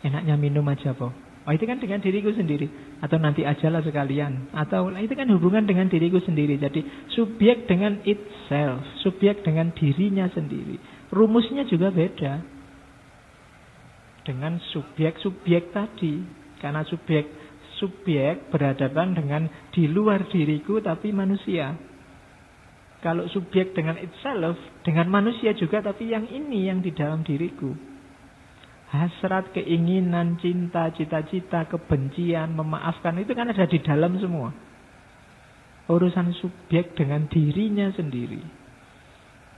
Enaknya minum aja po. Oh itu kan dengan diriku sendiri. Atau nanti ajalah sekalian. Atau itu kan hubungan dengan diriku sendiri. Jadi subjek dengan itself. Subjek dengan dirinya sendiri. Rumusnya juga beda. Dengan subjek-subjek tadi. Karena subjek berhadapan dengan di luar diriku tapi manusia. Kalau subjek dengan itself, dengan manusia juga tapi yang ini yang di dalam diriku. Hasrat, keinginan, cinta, cita-cita, kebencian, memaafkan itu kan ada di dalam semua. Urusan subjek dengan dirinya sendiri.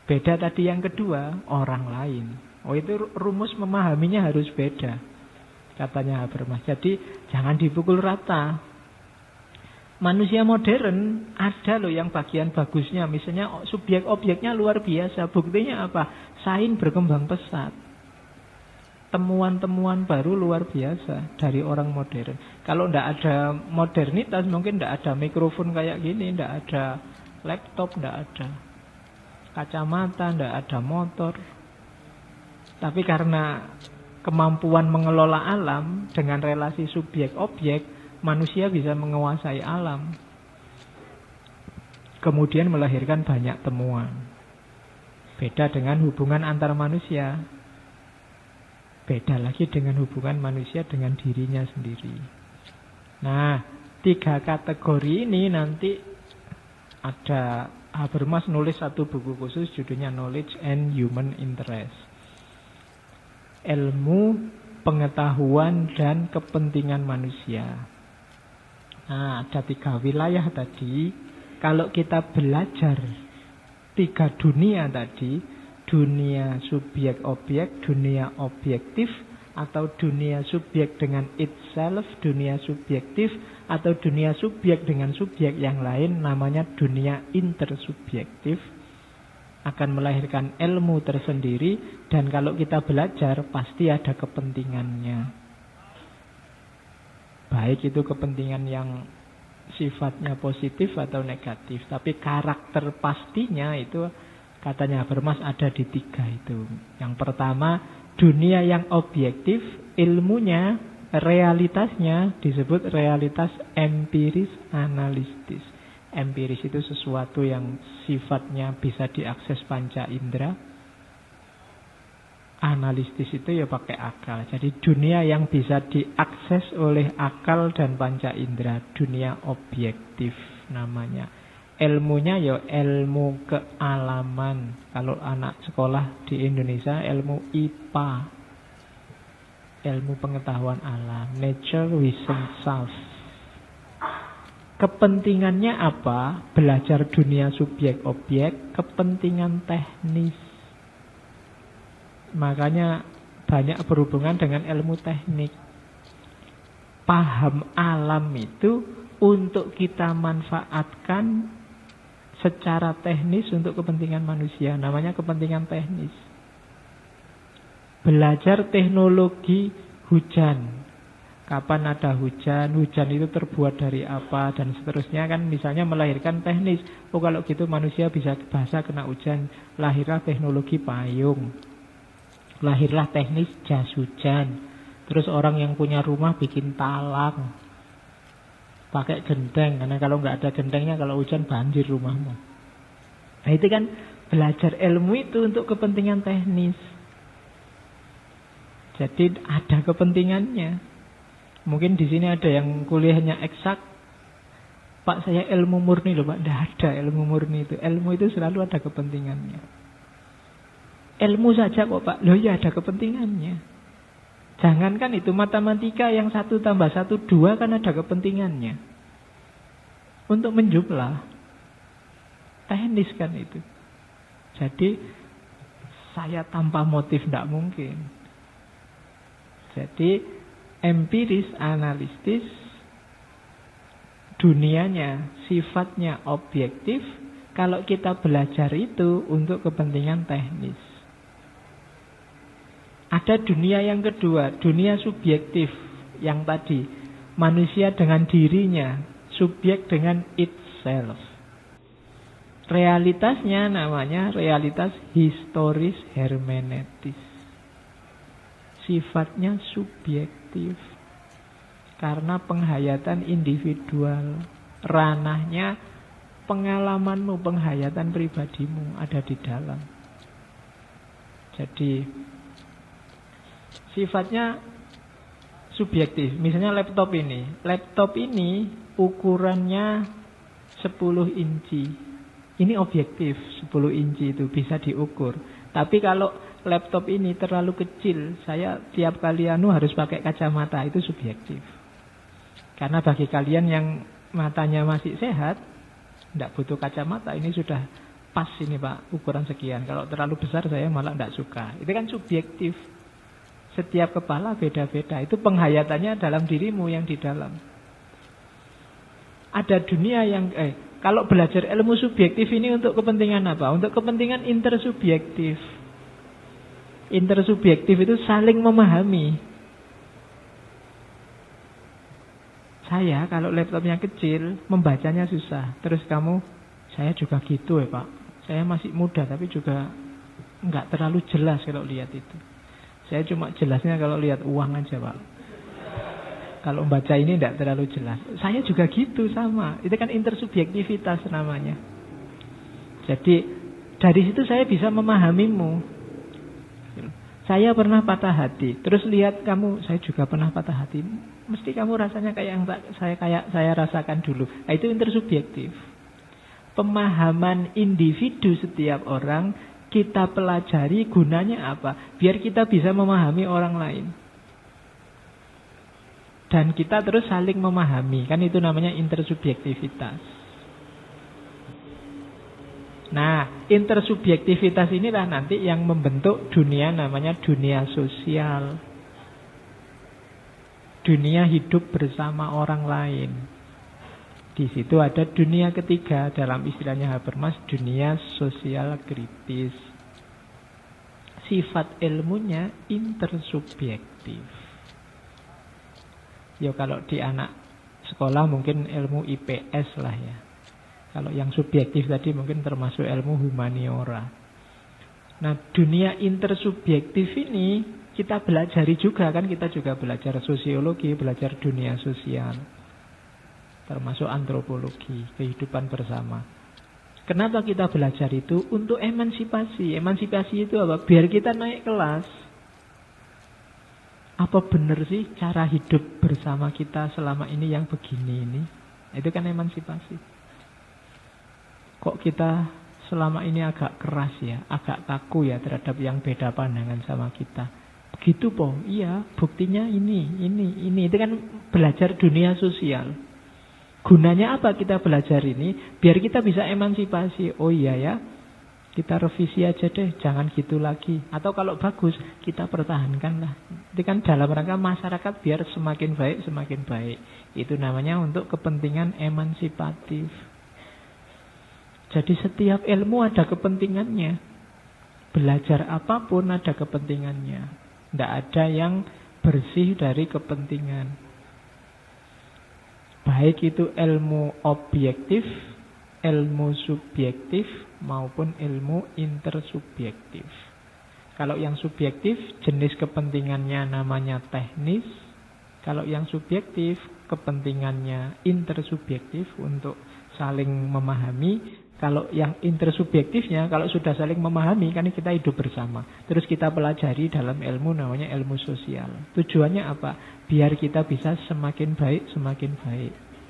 Beda tadi yang kedua, orang lain. Oh, itu rumus memahaminya harus beda, katanya Habermas. Jadi jangan dipukul rata. Manusia modern ada loh yang bagian bagusnya. Misalnya subjek objeknya luar biasa. Buktinya apa? Sains berkembang pesat. Temuan-temuan baru luar biasa dari orang modern. Kalau tidak ada modernitas, mungkin tidak ada mikrofon kayak gini, tidak ada laptop, tidak ada kacamata, tidak ada motor. Tapi karena kemampuan mengelola alam dengan relasi subjek-objek, manusia bisa menguasai alam. Kemudian melahirkan banyak temuan. Beda dengan hubungan antar manusia. Beda lagi dengan hubungan manusia dengan dirinya sendiri. Nah, 3 kategori ini nanti ada Habermas nulis satu buku khusus judulnya Knowledge and Human Interest. Ilmu, pengetahuan, dan kepentingan manusia. Nah, ada 3 wilayah tadi. Kalau kita belajar 3 dunia tadi, dunia subjek-objek, dunia objektif, atau dunia subjek dengan itself, dunia subjektif, atau dunia subjek dengan subjek yang lain, namanya dunia intersubjektif, akan melahirkan ilmu tersendiri. Dan kalau kita belajar pasti ada kepentingannya, baik itu kepentingan yang sifatnya positif atau negatif. Tapi karakter pastinya itu katanya Habermas ada di 3 itu. Yang pertama, dunia yang objektif, ilmunya, realitasnya disebut realitas empiris analistis. Empiris itu sesuatu yang sifatnya bisa diakses panca indera. Analistis itu ya pakai akal. Jadi dunia yang bisa diakses oleh akal dan panca indera, dunia objektif namanya. Ilmunya ya ilmu kealaman. Kalau anak sekolah di Indonesia ilmu IPA, ilmu pengetahuan alam, nature wisdom self. Kepentingannya apa? Belajar dunia subjek objek, kepentingan teknis. Makanya banyak berhubungan dengan ilmu teknik. Paham alam itu untuk kita manfaatkan secara teknis untuk kepentingan manusia. Namanya kepentingan teknis. Belajar teknologi hujan. Kapan ada hujan? Hujan itu terbuat dari apa? Dan seterusnya kan misalnya melahirkan teknis. Oh kalau gitu manusia bisa basah kena hujan. Lahirlah teknologi payung. Lahirlah teknis jas hujan. Terus orang yang punya rumah bikin talang. Pakai genteng, karena kalau nggak ada gentengnya kalau hujan banjir rumahmu. Nah itu kan belajar ilmu itu untuk kepentingan teknis. Jadi ada kepentingannya. Mungkin di sini ada yang kuliahnya eksak. Pak saya ilmu murni loh Pak. Tidak ada ilmu murni itu. Ilmu itu selalu ada kepentingannya. Ilmu saja kok Pak. Loh ya ada kepentingannya. Jangankan itu matematika yang 1 + 1 2 kan ada kepentingannya. Untuk menjumlah. Teknis kan itu. Jadi saya tanpa motif tidak mungkin. Jadi empiris analistis, dunianya sifatnya objektif. Kalau kita belajar itu untuk kepentingan teknis. Ada dunia yang kedua, dunia subjektif yang tadi. Manusia dengan dirinya, subjek dengan itself. Realitasnya namanya realitas historis hermeneutis. Sifatnya subjektif. Karena penghayatan individual. Ranahnya pengalamanmu, penghayatan pribadimu ada di dalam. Jadi sifatnya subjektif. Misalnya laptop ini. Laptop ini ukurannya 10 inci. Ini objektif, 10 inci itu bisa diukur. Tapi kalau laptop ini terlalu kecil, saya tiap kali harus pakai kacamata, itu subjektif. Karena bagi kalian yang matanya masih sehat, tidak butuh kacamata, ini sudah pas ini Pak, ukuran sekian. Kalau terlalu besar saya malah tidak suka. Itu kan subjektif. Setiap kepala beda-beda. Itu penghayatannya dalam dirimu yang di dalam. Ada dunia yang kalau belajar ilmu subjektif ini untuk kepentingan apa? Untuk kepentingan intersubjektif. Intersubjektif itu saling memahami. Saya kalau laptopnya kecil, membacanya susah. Terus kamu, saya juga gitu ya Pak. Saya masih muda tapi juga enggak terlalu jelas kalau lihat itu. Saya cuma jelasnya kalau lihat uang aja Pak. Kalau baca ini enggak terlalu jelas. Saya juga gitu sama. Itu kan intersubjektivitas namanya. Jadi dari situ saya bisa memahamimu. Saya pernah patah hati. Terus lihat kamu, saya juga pernah patah hati. Mesti kamu rasanya kayak yang saya rasakan dulu. Nah, itu intersubjektif. Pemahaman individu setiap orang kita pelajari gunanya apa? Biar kita bisa memahami orang lain. Dan kita terus saling memahami. Kan itu namanya intersubjektivitas. Nah, intersubjektivitas inilah nanti yang membentuk dunia namanya dunia sosial. Dunia hidup bersama orang lain. Di situ ada dunia ketiga, dalam istilahnya Habermas, dunia sosial kritis. Sifat ilmunya intersubjektif. Ya kalau di anak sekolah mungkin ilmu IPS lah ya. Kalau yang subjektif tadi mungkin termasuk ilmu humaniora. Nah, dunia intersubjektif ini kita belajari juga kan, kita juga belajar sosiologi, belajar dunia sosial. Termasuk antropologi, kehidupan bersama. Kenapa kita belajar itu? Untuk emansipasi. Emansipasi itu apa? Biar kita naik kelas. Apa benar sih cara hidup bersama kita selama ini yang begini ini? Itu kan emansipasi. Kok kita selama ini agak keras ya, agak kaku ya terhadap yang beda pandangan sama kita. Begitu po, iya, buktinya ini. Itu kan belajar dunia sosial. Gunanya apa kita belajar ini? Biar kita bisa emansipasi. Oh iya ya, kita revisi aja deh, jangan gitu lagi. Atau kalau bagus, kita pertahankan lah. Itu kan dalam rangka masyarakat biar semakin baik, semakin baik. Itu namanya untuk kepentingan emansipatif. Jadi setiap ilmu ada kepentingannya. Belajar apapun ada kepentingannya. Tidak ada yang bersih dari kepentingan. Baik itu ilmu objektif, ilmu subjektif, maupun ilmu intersubjektif. Kalau yang subjektif, jenis kepentingannya namanya teknis. Kalau yang subjektif, kepentingannya intersubjektif untuk saling memahami. Kalau yang intersubjektifnya, kalau sudah saling memahami, kan kita hidup bersama. Terus kita pelajari dalam ilmu namanya ilmu sosial. Tujuannya apa? Biar kita bisa semakin baik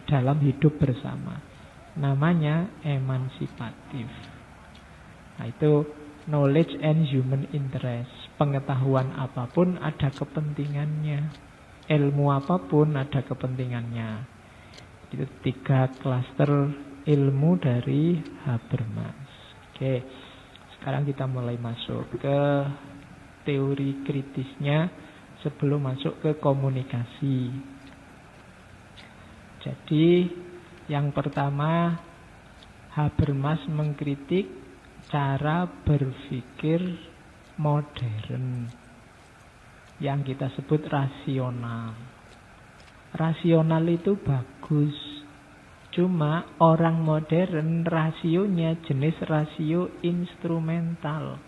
dalam hidup bersama. Namanya emansipatif. Nah itu knowledge and human interest. Pengetahuan apapun ada kepentingannya. Ilmu apapun ada kepentingannya. Itu 3 klaster ilmu dari Habermas. Oke, sekarang kita mulai masuk ke teori kritisnya sebelum masuk ke komunikasi. Jadi, yang pertama Habermas mengkritik cara berpikir modern yang kita sebut rasional. Rasional itu bagus. Cuma orang modern rasionya jenis rasio instrumental.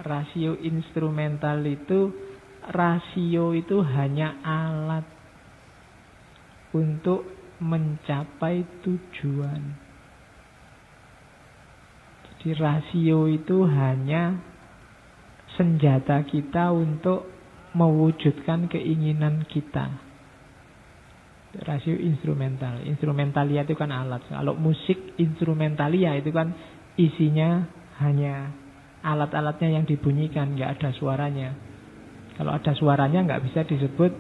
Rasio instrumental itu, rasio itu hanya alat untuk mencapai tujuan. Jadi rasio itu hanya senjata kita untuk mewujudkan keinginan kita. Rasio instrumental. Instrumentalia itu kan alat. Kalau musik instrumentalia itu kan isinya hanya alat-alatnya yang dibunyikan, nggak ada suaranya. Kalau ada suaranya nggak bisa disebut,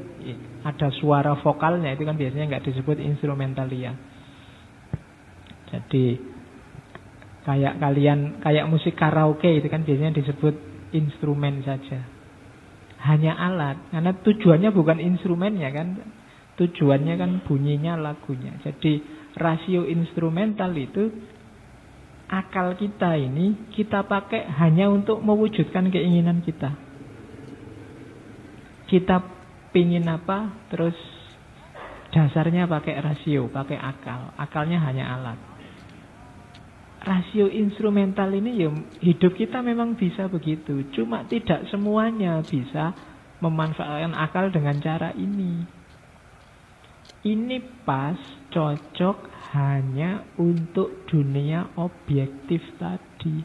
ada suara vokalnya itu kan biasanya nggak disebut instrumentalia. Jadi Kayak kalian, kayak musik karaoke itu kan biasanya disebut instrumen saja. Hanya alat, karena tujuannya bukan instrumennya kan. Tujuannya kan bunyinya, lagunya. Jadi rasio instrumental itu akal kita ini kita pakai hanya untuk mewujudkan keinginan kita. Kita pingin apa, terus dasarnya pakai rasio, pakai akal. Akalnya hanya alat. Rasio instrumental ini ya hidup kita memang bisa begitu. Cuma tidak semuanya bisa memanfaatkan akal dengan cara ini. Ini pas, cocok hanya untuk dunia objektif tadi.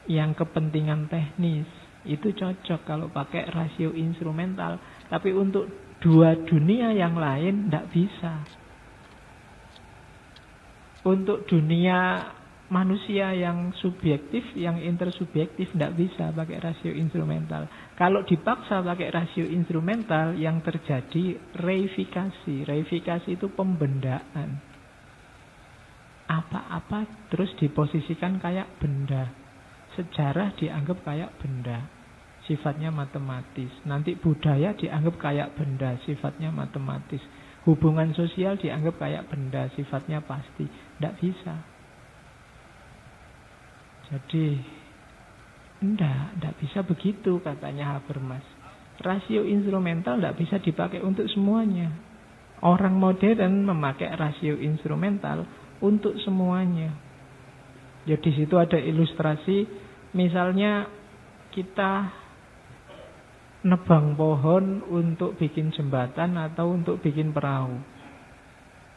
Yang kepentingan teknis itu cocok kalau pakai rasio instrumental. Tapi untuk dua dunia yang lain tidak bisa. Untuk dunia manusia yang subjektif, yang intersubjektif tidak bisa pakai rasio instrumental. Kalau dipaksa pakai rasio instrumental, yang terjadi reifikasi. Reifikasi itu pembendaan. Apa-apa terus diposisikan kayak benda. Sejarah dianggap kayak benda, sifatnya matematis. Nanti budaya dianggap kayak benda, sifatnya matematis. Hubungan sosial dianggap kayak benda, sifatnya pasti. Tidak bisa. Jadi tidak bisa begitu katanya Habermas. Rasio instrumental tidak bisa dipakai untuk semuanya. Orang modern memakai rasio instrumental untuk semuanya. Ya di situ ada ilustrasi, misalnya kita nebang pohon untuk bikin jembatan atau untuk bikin perahu.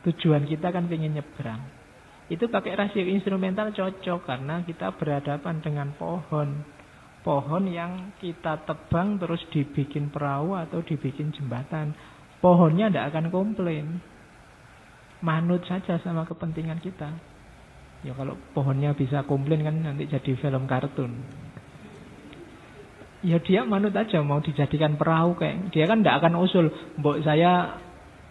Tujuan kita kan pengen nyebrang. Itu pakai rasio instrumental cocok karena kita berhadapan dengan pohon. Pohon yang kita tebang terus dibikin perahu atau dibikin jembatan. Pohonnya tidak akan komplain. Manut saja sama kepentingan kita. Ya kalau pohonnya bisa komplain kan nanti jadi film kartun. Ya dia manut aja mau dijadikan perahu kayak. Dia kan tidak akan usul, mbok saya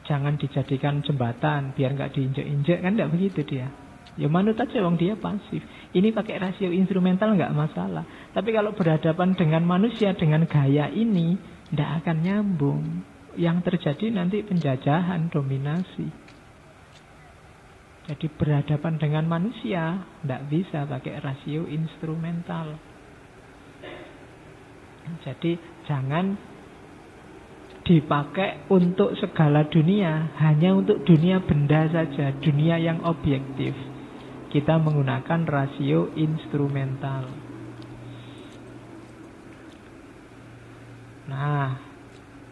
jangan dijadikan jembatan biar nggak diinjek-injek, kan tidak begitu dia. Ya manut aja wong dia pasif. Ini pakai rasio instrumental nggak masalah. Tapi kalau berhadapan dengan manusia dengan gaya ini tidak akan nyambung. Yang terjadi nanti penjajahan, dominasi. Jadi berhadapan dengan manusia tidak bisa pakai rasio instrumental. Jadi jangan dipakai untuk segala dunia, hanya untuk dunia benda saja, dunia yang objektif. Kita menggunakan rasio instrumental. Nah,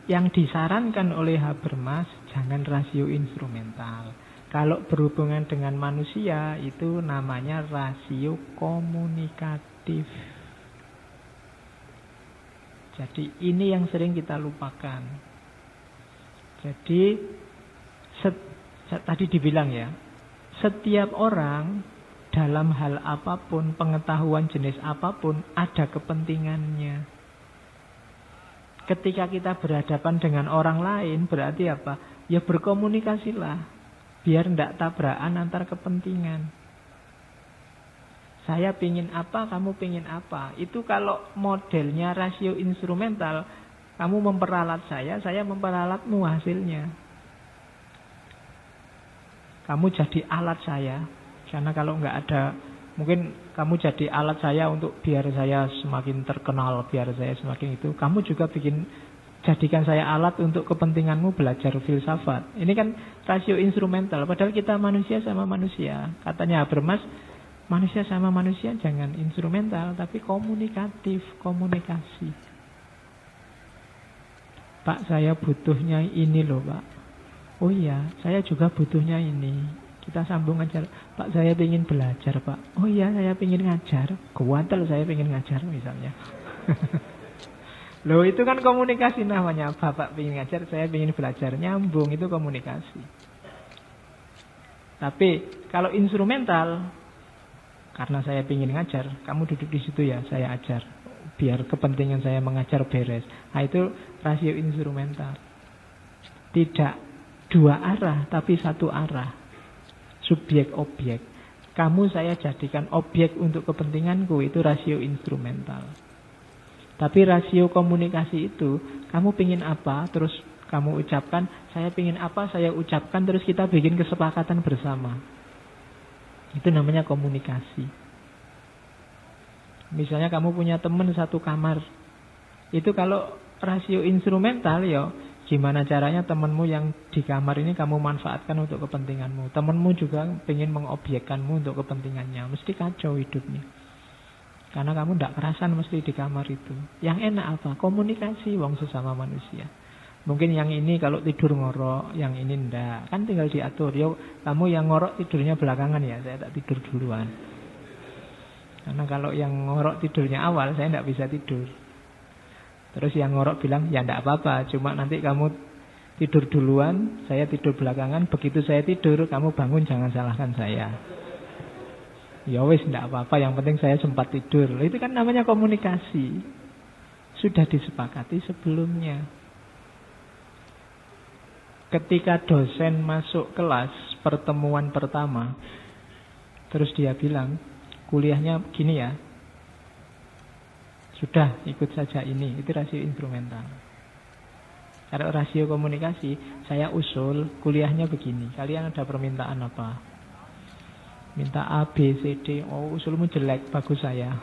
yang disarankan oleh Habermas jangan rasio instrumental. Kalau berhubungan dengan manusia itu namanya rasio komunikatif. Jadi ini yang sering kita lupakan. Jadi tadi dibilang ya, setiap orang dalam hal apapun, pengetahuan jenis apapun ada kepentingannya. Ketika kita berhadapan dengan orang lain berarti apa? Ya berkomunikasilah. Biar tidak tabrakan antar kepentingan. Saya pingin apa, kamu pingin apa. Itu kalau modelnya rasio instrumental, kamu memperalat saya memperalatmu hasilnya. Kamu jadi alat saya. Karena kalau nggak ada, mungkin kamu jadi alat saya untuk biar saya semakin terkenal, biar saya semakin itu. Kamu juga jadikan saya alat untuk kepentinganmu belajar filsafat. Ini kan rasio instrumental. Padahal kita manusia sama manusia. Katanya Habermas, manusia sama manusia jangan instrumental, tapi komunikatif, komunikasi. Pak, saya butuhnya ini loh, Pak. Oh iya, saya juga butuhnya ini. Kita sambung aja. Pak, saya ingin belajar, Pak. Oh iya, saya ingin ngajar. Kuantel saya ingin ngajar misalnya. Loh, itu kan komunikasi namanya. Bapak ingin ngajar, saya ingin belajar. Nyambung, itu komunikasi. Tapi kalau instrumental, karena saya ingin ngajar, kamu duduk di situ ya, saya ajar. Biar kepentingan saya mengajar beres. Nah itu rasio instrumental. Tidak dua arah, tapi satu arah. Subjek objek. kamu saya jadikan objek untuk kepentinganku, itu rasio instrumental. Tapi rasio komunikasi itu, kamu pingin apa, terus kamu ucapkan, saya pingin apa, saya ucapkan, terus kita bikin kesepakatan bersama. Itu namanya komunikasi. Misalnya kamu punya teman satu kamar, itu kalau rasio instrumental, ya gimana caranya temanmu yang di kamar ini kamu manfaatkan untuk kepentinganmu. Temanmu juga pengen mengobjekkanmu untuk kepentingannya. Mesti kacau hidupnya. Karena kamu tidak kerasan mesti di kamar itu. Yang enak apa? Komunikasi wong sesama manusia. Mungkin yang ini kalau tidur ngorok, yang ini ndak. Kan tinggal diatur. Yo, kamu yang ngorok tidurnya belakangan ya, saya tak tidur duluan. Karena kalau yang ngorok tidurnya awal, saya tidak bisa tidur. Terus yang ngorok bilang, ya enggak apa-apa, cuma nanti kamu tidur duluan, saya tidur belakangan, begitu saya tidur, kamu bangun jangan salahkan saya. Ya wis, enggak apa-apa, yang penting saya sempat tidur. Itu kan namanya komunikasi. Sudah disepakati sebelumnya. Ketika dosen masuk kelas pertemuan pertama, terus dia bilang, kuliahnya gini ya, sudah, ikut saja ini. Itu rasio instrumental. Kalau rasio komunikasi, saya usul kuliahnya begini. Kalian ada permintaan apa? Minta A, B, C, D. Oh, usulmu jelek, bagus saya.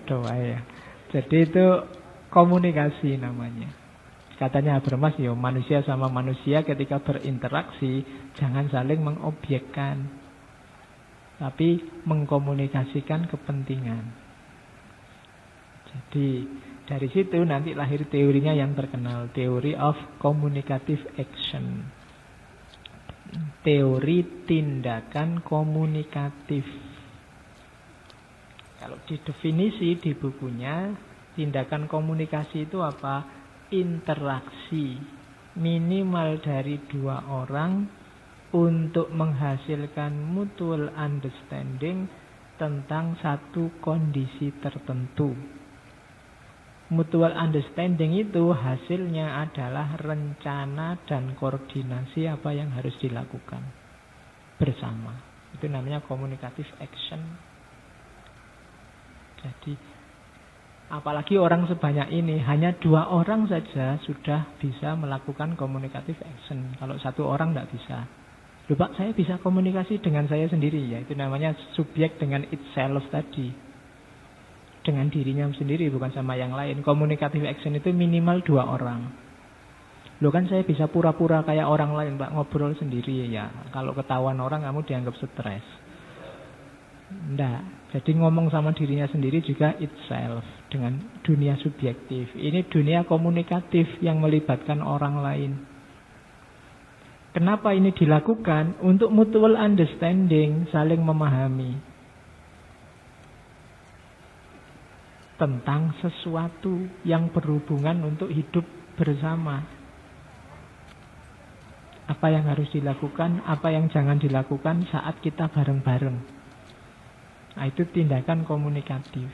Doa ya. Jadi itu komunikasi namanya. Katanya Habermas, ya manusia sama manusia ketika berinteraksi jangan saling mengobjekkan, tapi mengkomunikasikan kepentingan. Jadi dari situ nanti lahir teorinya yang terkenal, Theory of Communicative Action. Teori tindakan komunikatif. Kalau didefinisi di bukunya, tindakan komunikasi itu apa? Interaksi minimal dari dua orang untuk menghasilkan mutual understanding tentang satu kondisi tertentu. Mutual understanding itu hasilnya adalah rencana dan koordinasi apa yang harus dilakukan bersama. Itu namanya communicative action. Jadi apalagi orang sebanyak ini, hanya 2 orang saja sudah bisa melakukan communicative action. Kalau 1 orang tidak bisa. Loh Pak, saya bisa komunikasi dengan saya sendiri. Ya, itu namanya subjek dengan itself tadi. Dengan dirinya sendiri, bukan sama yang lain. Communicative action itu minimal 2 orang. Loh kan saya bisa pura-pura kayak orang lain, Pak, ngobrol sendiri ya. Kalau ketahuan orang, kamu dianggap stres. Enggak. Jadi ngomong sama dirinya sendiri juga itself. Dengan dunia subjektif. Ini dunia komunikatif yang melibatkan orang lain. Kenapa ini dilakukan? Untuk mutual understanding, saling memahami tentang sesuatu yang berhubungan untuk hidup bersama. Apa yang harus dilakukan, apa yang jangan dilakukan saat kita bareng-bareng. Nah, itu tindakan komunikatif.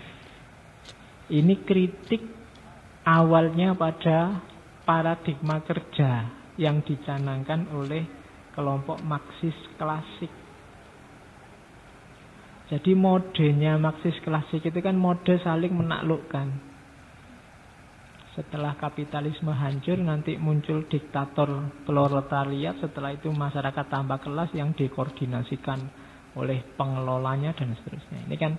Ini kritik awalnya pada paradigma kerja yang dicanangkan oleh kelompok Marxis klasik. Jadi modenya Marxis klasik itu kan mode saling menaklukkan. Setelah kapitalisme hancur, nanti muncul diktator proletariat. Setelah itu masyarakat tambah kelas yang dikoordinasikan oleh pengelolanya dan seterusnya. Ini kan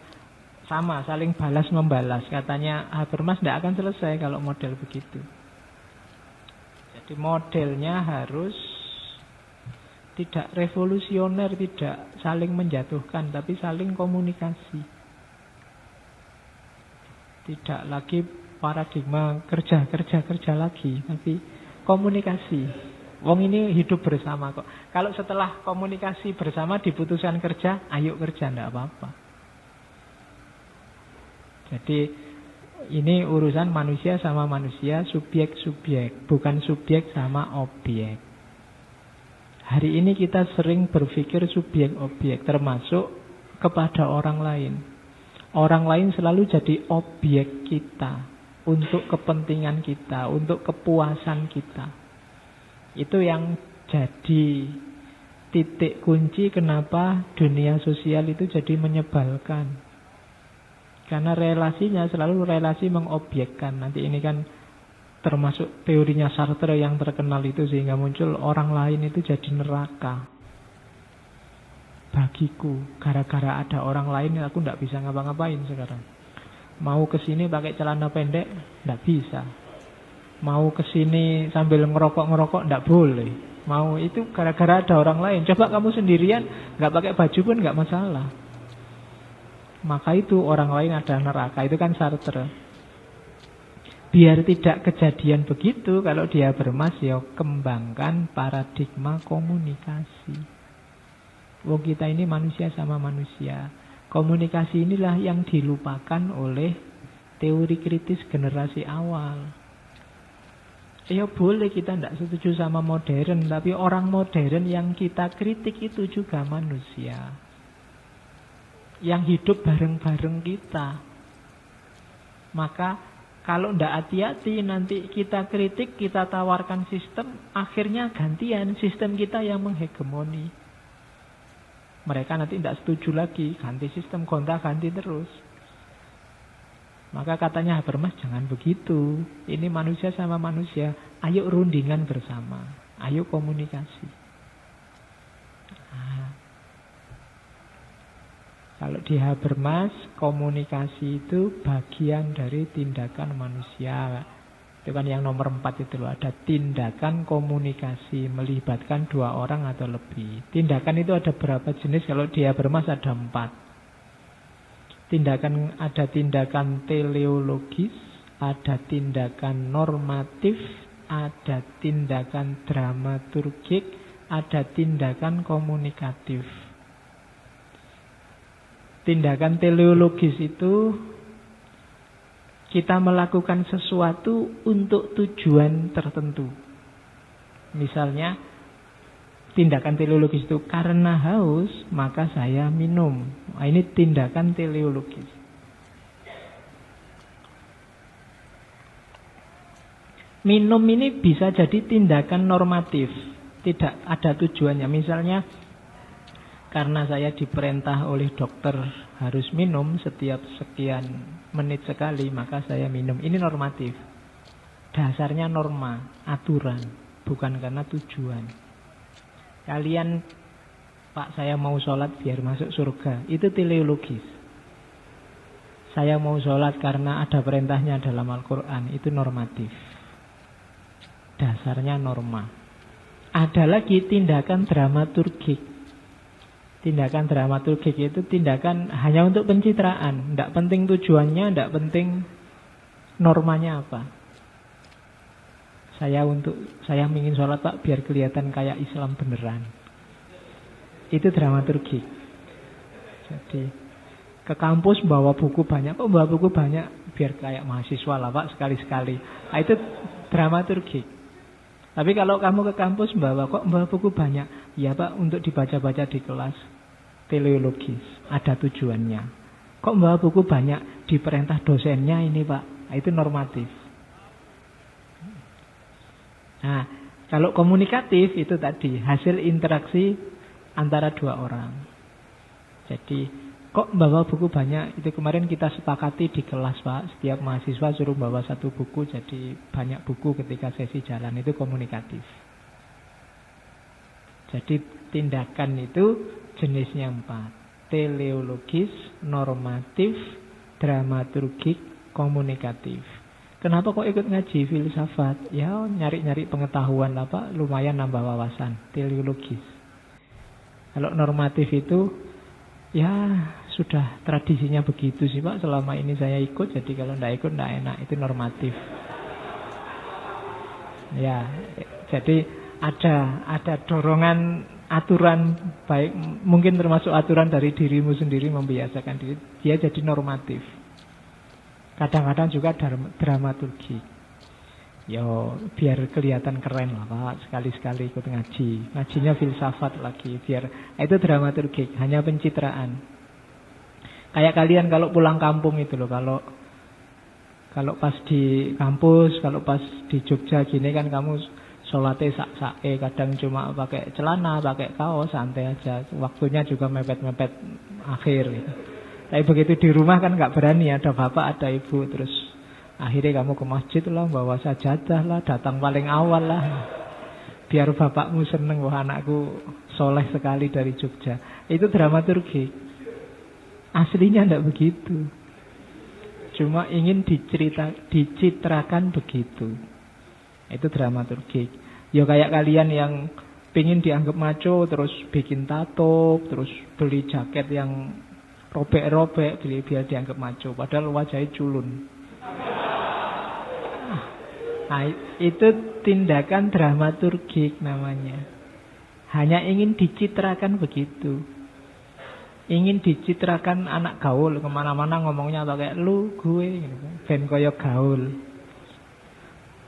sama, saling balas membalas. Katanya Habermas tidak akan selesai kalau model begitu. Jadi modelnya harus tidak revolusioner, tidak saling menjatuhkan, tapi saling komunikasi. Tidak lagi paradigma kerja lagi, tapi komunikasi. Wong ini hidup bersama kok. Kalau setelah komunikasi bersama diputuskan kerja, ayo kerja, enggak apa-apa. Jadi ini urusan manusia sama manusia, subjek-subjek, bukan subjek sama objek. Hari ini kita sering berpikir subjek-objek, termasuk kepada orang lain. Orang lain selalu jadi objek kita, untuk kepentingan kita, untuk kepuasan kita. Itu yang jadi titik kunci kenapa dunia sosial itu jadi menyebalkan. Karena relasinya selalu relasi mengobjekkan. Nanti ini kan termasuk teorinya Sartre yang terkenal itu, sehingga muncul orang lain itu jadi neraka bagiku. Gara-gara ada orang lain aku tidak bisa ngapa-ngapain sekarang. Mau kesini pakai celana pendek tidak bisa. Mau kesini sambil ngerokok-ngerokok tidak boleh. Mau itu gara-gara ada orang lain. Coba kamu sendirian nggak pakai baju pun nggak masalah. Maka itu orang lain ada neraka. Itu kan Sartre. Biar tidak kejadian begitu, kalau dia bermas, ya kembangkan paradigma komunikasi. Wong kita ini manusia sama manusia. Komunikasi inilah yang dilupakan oleh teori kritis generasi awal. Ya boleh kita tidak setuju sama modern, tapi orang modern yang kita kritik itu juga manusia yang hidup bareng-bareng kita. Maka kalau tidak hati-hati, nanti kita kritik, kita tawarkan sistem, akhirnya gantian sistem kita yang menghegemoni. Mereka nanti tidak setuju lagi, ganti sistem, gonta-ganti terus. Maka katanya Habermas, jangan begitu. Ini manusia sama manusia. Ayo rundingan bersama. Ayo komunikasi. Nah, kalau di Habermas, komunikasi itu bagian dari tindakan manusia. Itu kan yang nomor 4 itu loh. Ada tindakan komunikasi, melibatkan 2 orang atau lebih. Tindakan itu ada berapa jenis? Kalau di Habermas ada 4. Ada tindakan teleologis, ada tindakan normatif, ada tindakan dramaturgik, ada tindakan komunikatif. Tindakan teleologis itu kita melakukan sesuatu untuk tujuan tertentu. Misalnya, tindakan teleologis itu karena haus, maka saya minum. Nah, ini tindakan teleologis. Minum ini bisa jadi tindakan normatif, tidak ada tujuannya. Misalnya, karena saya diperintah oleh dokter harus minum setiap sekian menit sekali, maka saya minum. Ini normatif. Dasarnya norma, aturan, bukan karena tujuan. Kalian, Pak, saya mau sholat biar masuk surga. Itu teleologis. Saya mau sholat karena ada perintahnya dalam Al-Quran. Itu normatif. Dasarnya norma. Ada lagi tindakan dramaturgik. Tindakan dramaturgik itu tindakan hanya untuk pencitraan. Tidak penting tujuannya, tidak penting normanya apa. Saya ingin sholat, Pak, biar kelihatan kayak Islam beneran. Itu dramaturgi. Jadi ke kampus bawa buku banyak. Kok bawa buku banyak? Biar kayak mahasiswa lah, Pak, sekali-sekali. Nah, itu dramaturgi. Tapi kalau kamu ke kampus bawa buku banyak? Ya, Pak, untuk dibaca-baca di kelas. Teleologis. Ada tujuannya. Kok bawa buku banyak? Diperintah dosennya ini, Pak. Nah, itu normatif. Nah, kalau komunikatif itu tadi hasil interaksi antara 2 orang. Jadi, kok bawa buku banyak? Itu kemarin kita sepakati di kelas, Pak. Setiap mahasiswa suruh bawa 1 buku, jadi banyak buku ketika sesi jalan. Itu komunikatif. Jadi, tindakan itu jenisnya 4. Teleologis, normatif, dramaturgik, komunikatif. Kenapa kok ikut ngaji filsafat? Ya nyari-nyari pengetahuan lah, Pak, lumayan nambah wawasan. Teleologis. Kalau normatif itu ya sudah tradisinya begitu sih, Pak. Selama ini saya ikut, jadi kalau tidak ikut tidak enak. Itu normatif. Ya, jadi ada dorongan aturan, baik mungkin termasuk aturan dari dirimu sendiri membiasakan diri. Dia jadi normatif. Kadang-kadang juga dramaturgi. Yo, biar kelihatan keren lah, Pak. Sekali-sekali ikut ngaji. Ngajinya filsafat lagi. Itu dramaturgi, hanya pencitraan. Kayak kalian kalau pulang kampung itu loh. Kalau pas di kampus, kalau pas di Jogja gini kan kamu Sholatnya sak-sake, kadang cuma pakai celana, pakai kaos, santai aja. Waktunya juga mepet-mepet akhir gitu. Tapi begitu di rumah kan nggak berani, ada bapak, ada ibu, terus akhirnya kamu ke masjid lah, bawa sajadah lah, datang paling awal lah. Biar bapakmu seneng, wah anakku soleh sekali dari Jogja. Itu dramaturgi. Aslinya tidak begitu. Cuma ingin dicitrakan begitu. Itu dramaturgi. Ya kayak kalian yang pingin dianggap maco, terus bikin tato, terus beli jaket yang robek-robek, biar dianggap maco. Padahal wajahnya culun. Nah, itu tindakan dramaturgik namanya. Hanya ingin dicitrakan begitu. Ingin dicitrakan anak gaul, kemana-mana ngomongnya pakai lu, gue, ben koyo gaul.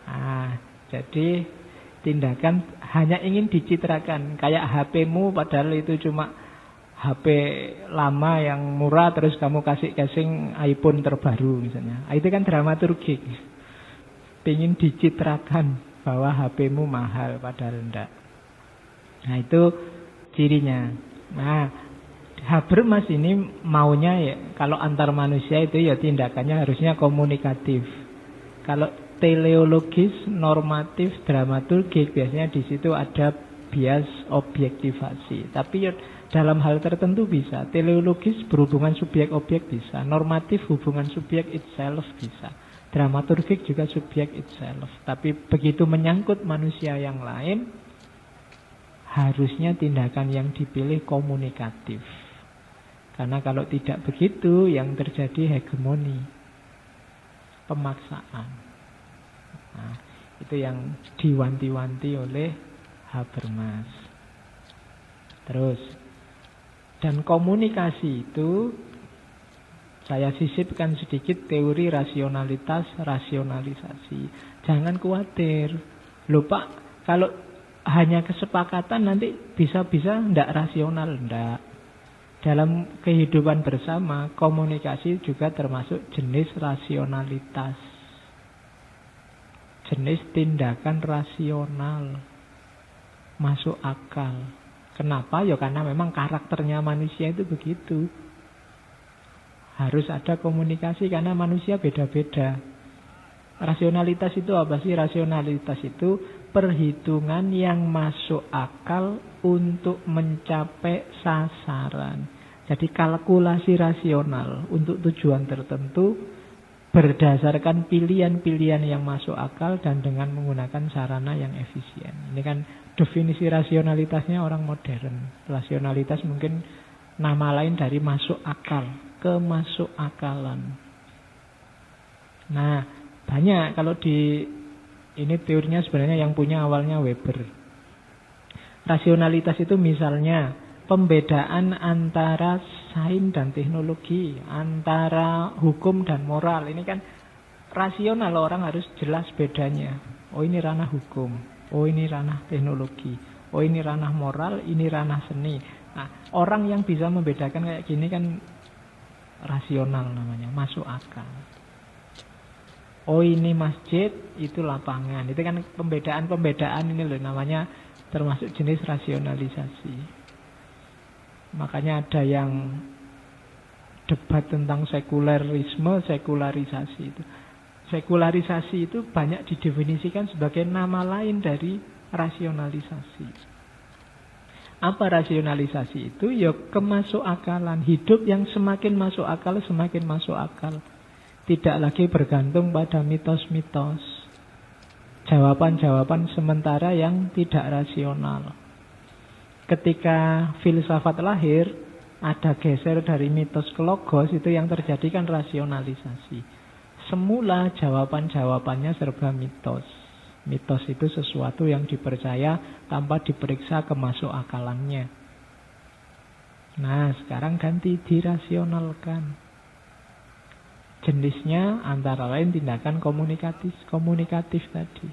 Nah, jadi tindakan hanya ingin dicitrakan. Kayak HP-mu padahal itu cuma HP lama yang murah, terus kamu kasih casing iPhone terbaru misalnya. Itu kan dramaturgik. Pengen dicitrakan bahwa HP-mu mahal padahal enggak. Nah itu cirinya. Nah Habermas ini maunya ya, kalau antar manusia itu ya tindakannya harusnya komunikatif. Kalau teleologis, normatif, dramaturgik, biasanya di situ ada bias objektivasi. Tapi ya dalam hal tertentu bisa. Teleologis berhubungan subjek-objek bisa. Normatif hubungan subjek itself bisa. Dramaturgik juga subjek itself. Tapi begitu menyangkut manusia yang lain, harusnya tindakan yang dipilih komunikatif. Karena kalau tidak begitu, yang terjadi hegemoni, pemaksaan. Nah, itu yang diwanti-wanti oleh Habermas. Terus, dan komunikasi itu saya sisipkan sedikit teori rasionalitas, rasionalisasi. Jangan khawatir. Loh Pak, kalau hanya kesepakatan nanti bisa-bisa tidak rasional. Tidak. Dalam kehidupan bersama, komunikasi juga termasuk jenis rasionalitas. Jenis tindakan rasional. Masuk akal. Kenapa? Ya karena memang karakternya manusia itu begitu. Harus ada komunikasi karena manusia beda-beda. Rasionalitas itu apa sih? Rasionalitas itu perhitungan yang masuk akal untuk mencapai sasaran. Jadi kalkulasi rasional untuk tujuan tertentu berdasarkan pilihan-pilihan yang masuk akal dan dengan menggunakan sarana yang efisien. Ini kan definisi rasionalitasnya orang modern. Rasionalitas mungkin nama lain dari masuk akal, kemasuk akalan. Nah, banyak kalau di ini teorinya sebenarnya yang punya awalnya Weber. Rasionalitas itu misalnya pembedaan antara sains dan teknologi, antara hukum dan moral. Ini kan rasional, orang harus jelas bedanya. Oh ini ranah hukum, oh ini ranah teknologi, oh ini ranah moral, ini ranah seni. Nah, orang yang bisa membedakan kayak gini kan rasional namanya, masuk akal. Oh ini masjid, itu lapangan. Itu kan pembedaan-pembedaan ini loh namanya termasuk jenis rasionalisasi. Makanya ada yang debat tentang sekulerisme, sekularisasi itu. Sekularisasi itu banyak didefinisikan sebagai nama lain dari rasionalisasi. Apa rasionalisasi itu? Ya kemasuk akalan. Hidup yang semakin masuk akal, semakin masuk akal. Tidak lagi bergantung pada mitos-mitos. Jawaban-jawaban sementara yang tidak rasional. Ketika filsafat lahir, ada geser dari mitos ke logos, itu yang terjadi kan rasionalisasi. Semula jawaban-jawabannya serba mitos. Mitos itu sesuatu yang dipercaya tanpa diperiksa kemasuk akalannya. Nah, sekarang ganti dirasionalkan. Jenisnya antara lain tindakan komunikatif tadi.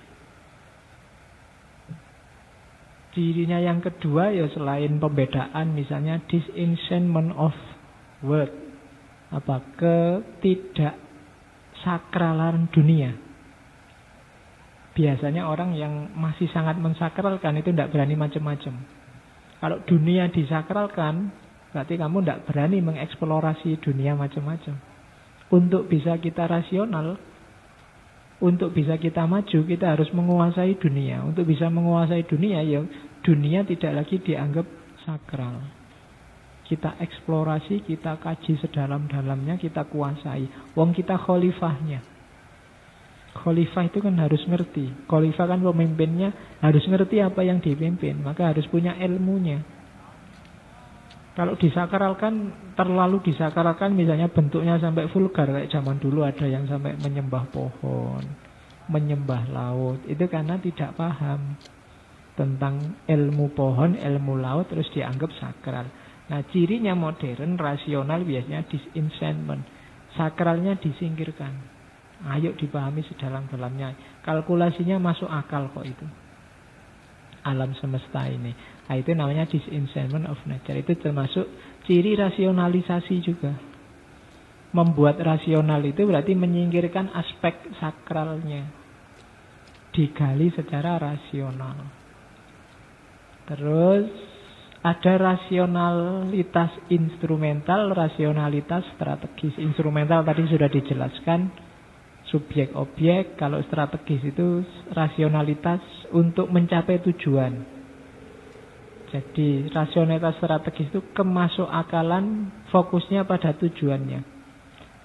Cirinya yang kedua ya selain pembedaan misalnya disenchantment of word. Ketidaksakralan dunia. Biasanya orang yang masih sangat mensakralkan itu tidak berani macam-macam. Kalau dunia disakralkan, berarti kamu tidak berani mengeksplorasi dunia macam-macam. Untuk bisa kita rasional, untuk bisa kita maju, kita harus menguasai dunia. Untuk bisa menguasai dunia, ya dunia tidak lagi dianggap sakral. Kita eksplorasi, kita kaji sedalam-dalamnya, kita kuasai. Wong kita khalifahnya. Khalifah itu kan harus ngerti. Khalifah kan pemimpinnya harus ngerti apa yang dipimpin. Maka harus punya ilmunya. Kalau disakralkan, terlalu disakralkan, misalnya bentuknya sampai vulgar. Kayak zaman dulu ada yang sampai menyembah pohon, menyembah laut. Itu karena tidak paham tentang ilmu pohon, ilmu laut, terus dianggap sakral. Nah, cirinya modern, rasional biasanya disenchantment. Sakralnya disingkirkan. Ayo dipahami sedalam-dalamnya. Kalkulasinya masuk akal kok itu. Alam semesta ini. Nah, itu namanya disenchantment of nature. Itu termasuk ciri rasionalisasi juga. Membuat rasional itu berarti menyingkirkan aspek sakralnya. Digali secara rasional. Terus ada rasionalitas instrumental, rasionalitas strategis. Instrumental tadi sudah dijelaskan. Subjek objek, kalau strategis itu rasionalitas untuk mencapai tujuan. Jadi rasionalitas strategis itu kemasuk akalan, fokusnya pada tujuannya.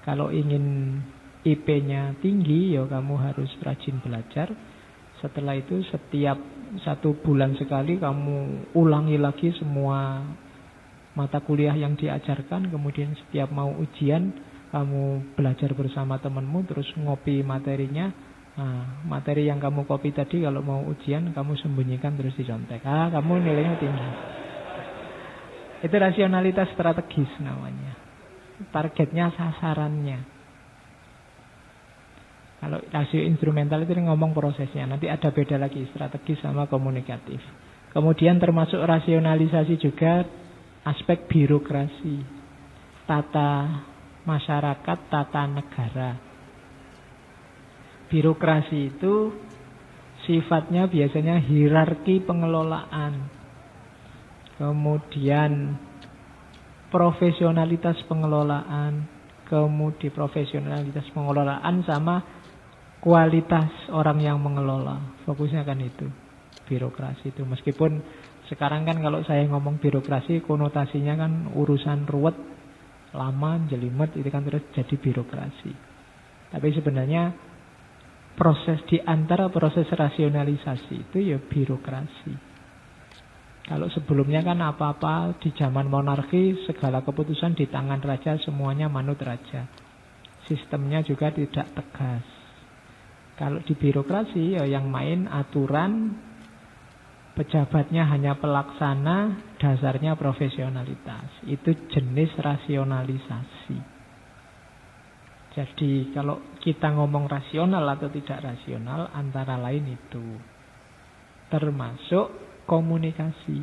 Kalau ingin IP-nya tinggi, ya kamu harus rajin belajar. Setelah itu setiap 1 bulan sekali kamu ulangi lagi semua mata kuliah yang diajarkan. Kemudian setiap mau ujian, kamu belajar bersama temanmu, terus ngopi materinya. Nah, materi yang kamu copy tadi kalau mau ujian, kamu sembunyikan terus dicontek. Kamu nilainya tinggi. Itu rasionalitas strategis namanya. Targetnya, sasarannya. Kalau rasio instrumental itu ngomong prosesnya. Nanti ada beda lagi, strategis sama komunikatif. Kemudian termasuk rasionalisasi juga aspek birokrasi. Tata masyarakat, tata negara. Birokrasi itu sifatnya biasanya hierarki pengelolaan. Kemudian profesionalitas pengelolaan. Kemudian profesionalitas pengelolaan sama kualitas orang yang mengelola. Fokusnya kan itu. Birokrasi itu. Meskipun sekarang kan kalau saya ngomong birokrasi, konotasinya kan urusan ruwet, lama, jelimet, itu kan terus jadi birokrasi. Tapi sebenarnya proses di antara proses rasionalisasi itu ya birokrasi. Kalau sebelumnya kan apa-apa di zaman monarki, segala keputusan di tangan raja, semuanya manut raja. Sistemnya juga tidak tegas. Kalau di birokrasi ya yang main aturan, pejabatnya hanya pelaksana, dasarnya profesionalitas. Itu jenis rasionalisasi. Jadi kalau kita ngomong rasional atau tidak rasional, antara lain itu. Termasuk komunikasi.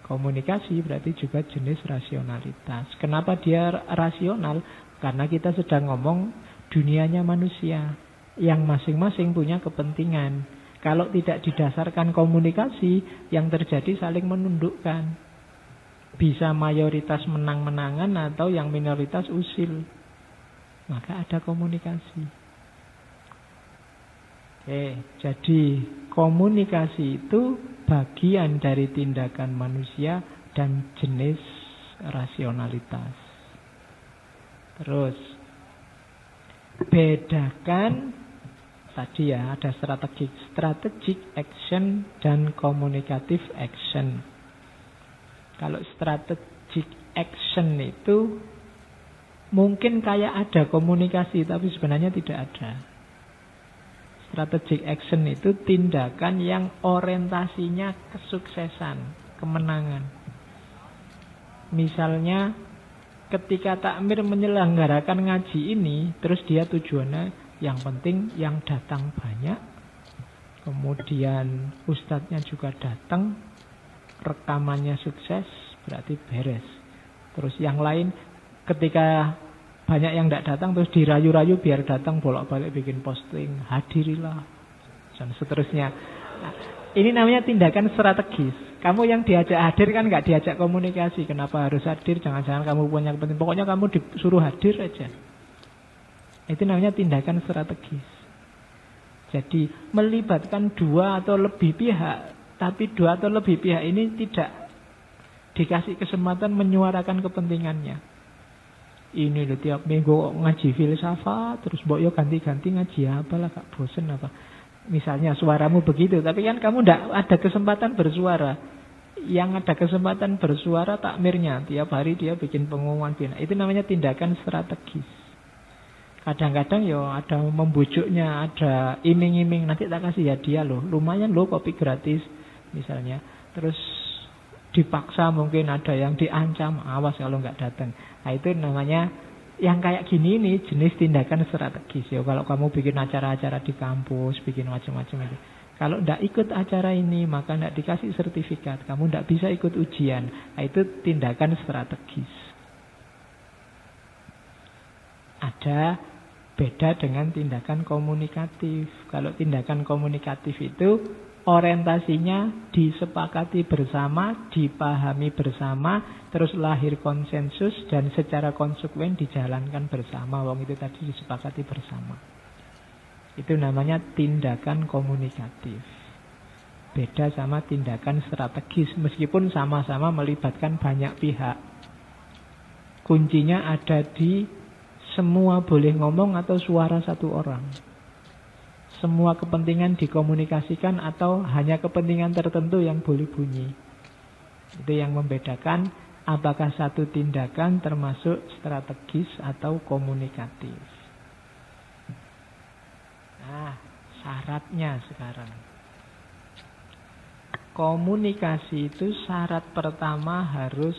Komunikasi berarti juga jenis rasionalitas. Kenapa dia rasional? Karena kita sedang ngomong dunianya manusia, yang masing-masing punya kepentingan. Kalau tidak didasarkan komunikasi, yang terjadi saling menundukkan. Bisa mayoritas menang-menangan atau yang minoritas usil. Maka ada komunikasi. Jadi komunikasi itu bagian dari tindakan manusia dan jenis rasionalitas. Terus bedakan tadi ya, ada strategic action dan communicative action. Kalau strategic action itu mungkin kayak ada komunikasi, tapi sebenarnya tidak ada. Strategic action itu tindakan yang orientasinya kesuksesan, kemenangan. Misalnya ketika takmir menyelenggarakan ngaji ini, terus dia tujuannya yang penting yang datang banyak, kemudian ustadznya juga datang, rekamannya sukses, berarti beres. Terus yang lain ketika banyak yang tidak datang, terus dirayu-rayu biar datang bolak-balik bikin posting, hadirilah, dan seterusnya. Nah, ini namanya tindakan strategis. Kamu yang diajak hadir kan nggak diajak komunikasi. Kenapa harus hadir? Jangan-jangan kamu punya kepentingan. Pokoknya kamu disuruh hadir aja. Itu namanya tindakan strategis. Jadi melibatkan dua atau lebih pihak, tapi dua atau lebih pihak ini tidak dikasih kesempatan menyuarakan kepentingannya. Ini loh tiap minggu ngaji filsafat, terus mbok yo ganti-ganti ngaji apalah, gak bosen apa. Misalnya suaramu begitu, tapi kan kamu tidak ada kesempatan bersuara. Yang ada kesempatan bersuara takmirnya, tiap hari dia bikin pengumuman. Itu namanya tindakan strategis. Kadang-kadang ya ada membujuknya, ada iming-iming, nanti tak kasih hadiah loh, lumayan loh kopi gratis misalnya. Terus dipaksa, mungkin ada yang diancam, awas kalau nggak datang. Nah itu namanya yang kayak gini nih jenis tindakan strategis ya. Kalau kamu bikin acara-acara di kampus, bikin macam-macam itu. Kalau tidak ikut acara ini, maka tidak dikasih sertifikat. Kamu tidak bisa ikut ujian. Nah, itu tindakan strategis. Ada beda dengan tindakan komunikatif. Kalau tindakan komunikatif itu orientasinya disepakati bersama, dipahami bersama, terus lahir konsensus dan secara konsekuen dijalankan bersama. Wong itu tadi disepakati bersama. Itu namanya tindakan komunikatif. Beda sama tindakan strategis, meskipun sama-sama melibatkan banyak pihak. Kuncinya ada di semua boleh ngomong atau suara satu orang. Semua kepentingan dikomunikasikan atau hanya kepentingan tertentu yang boleh bunyi. Itu yang membedakan apakah satu tindakan termasuk strategis atau komunikatif. Nah, syaratnya sekarang. Komunikasi itu syarat pertama harus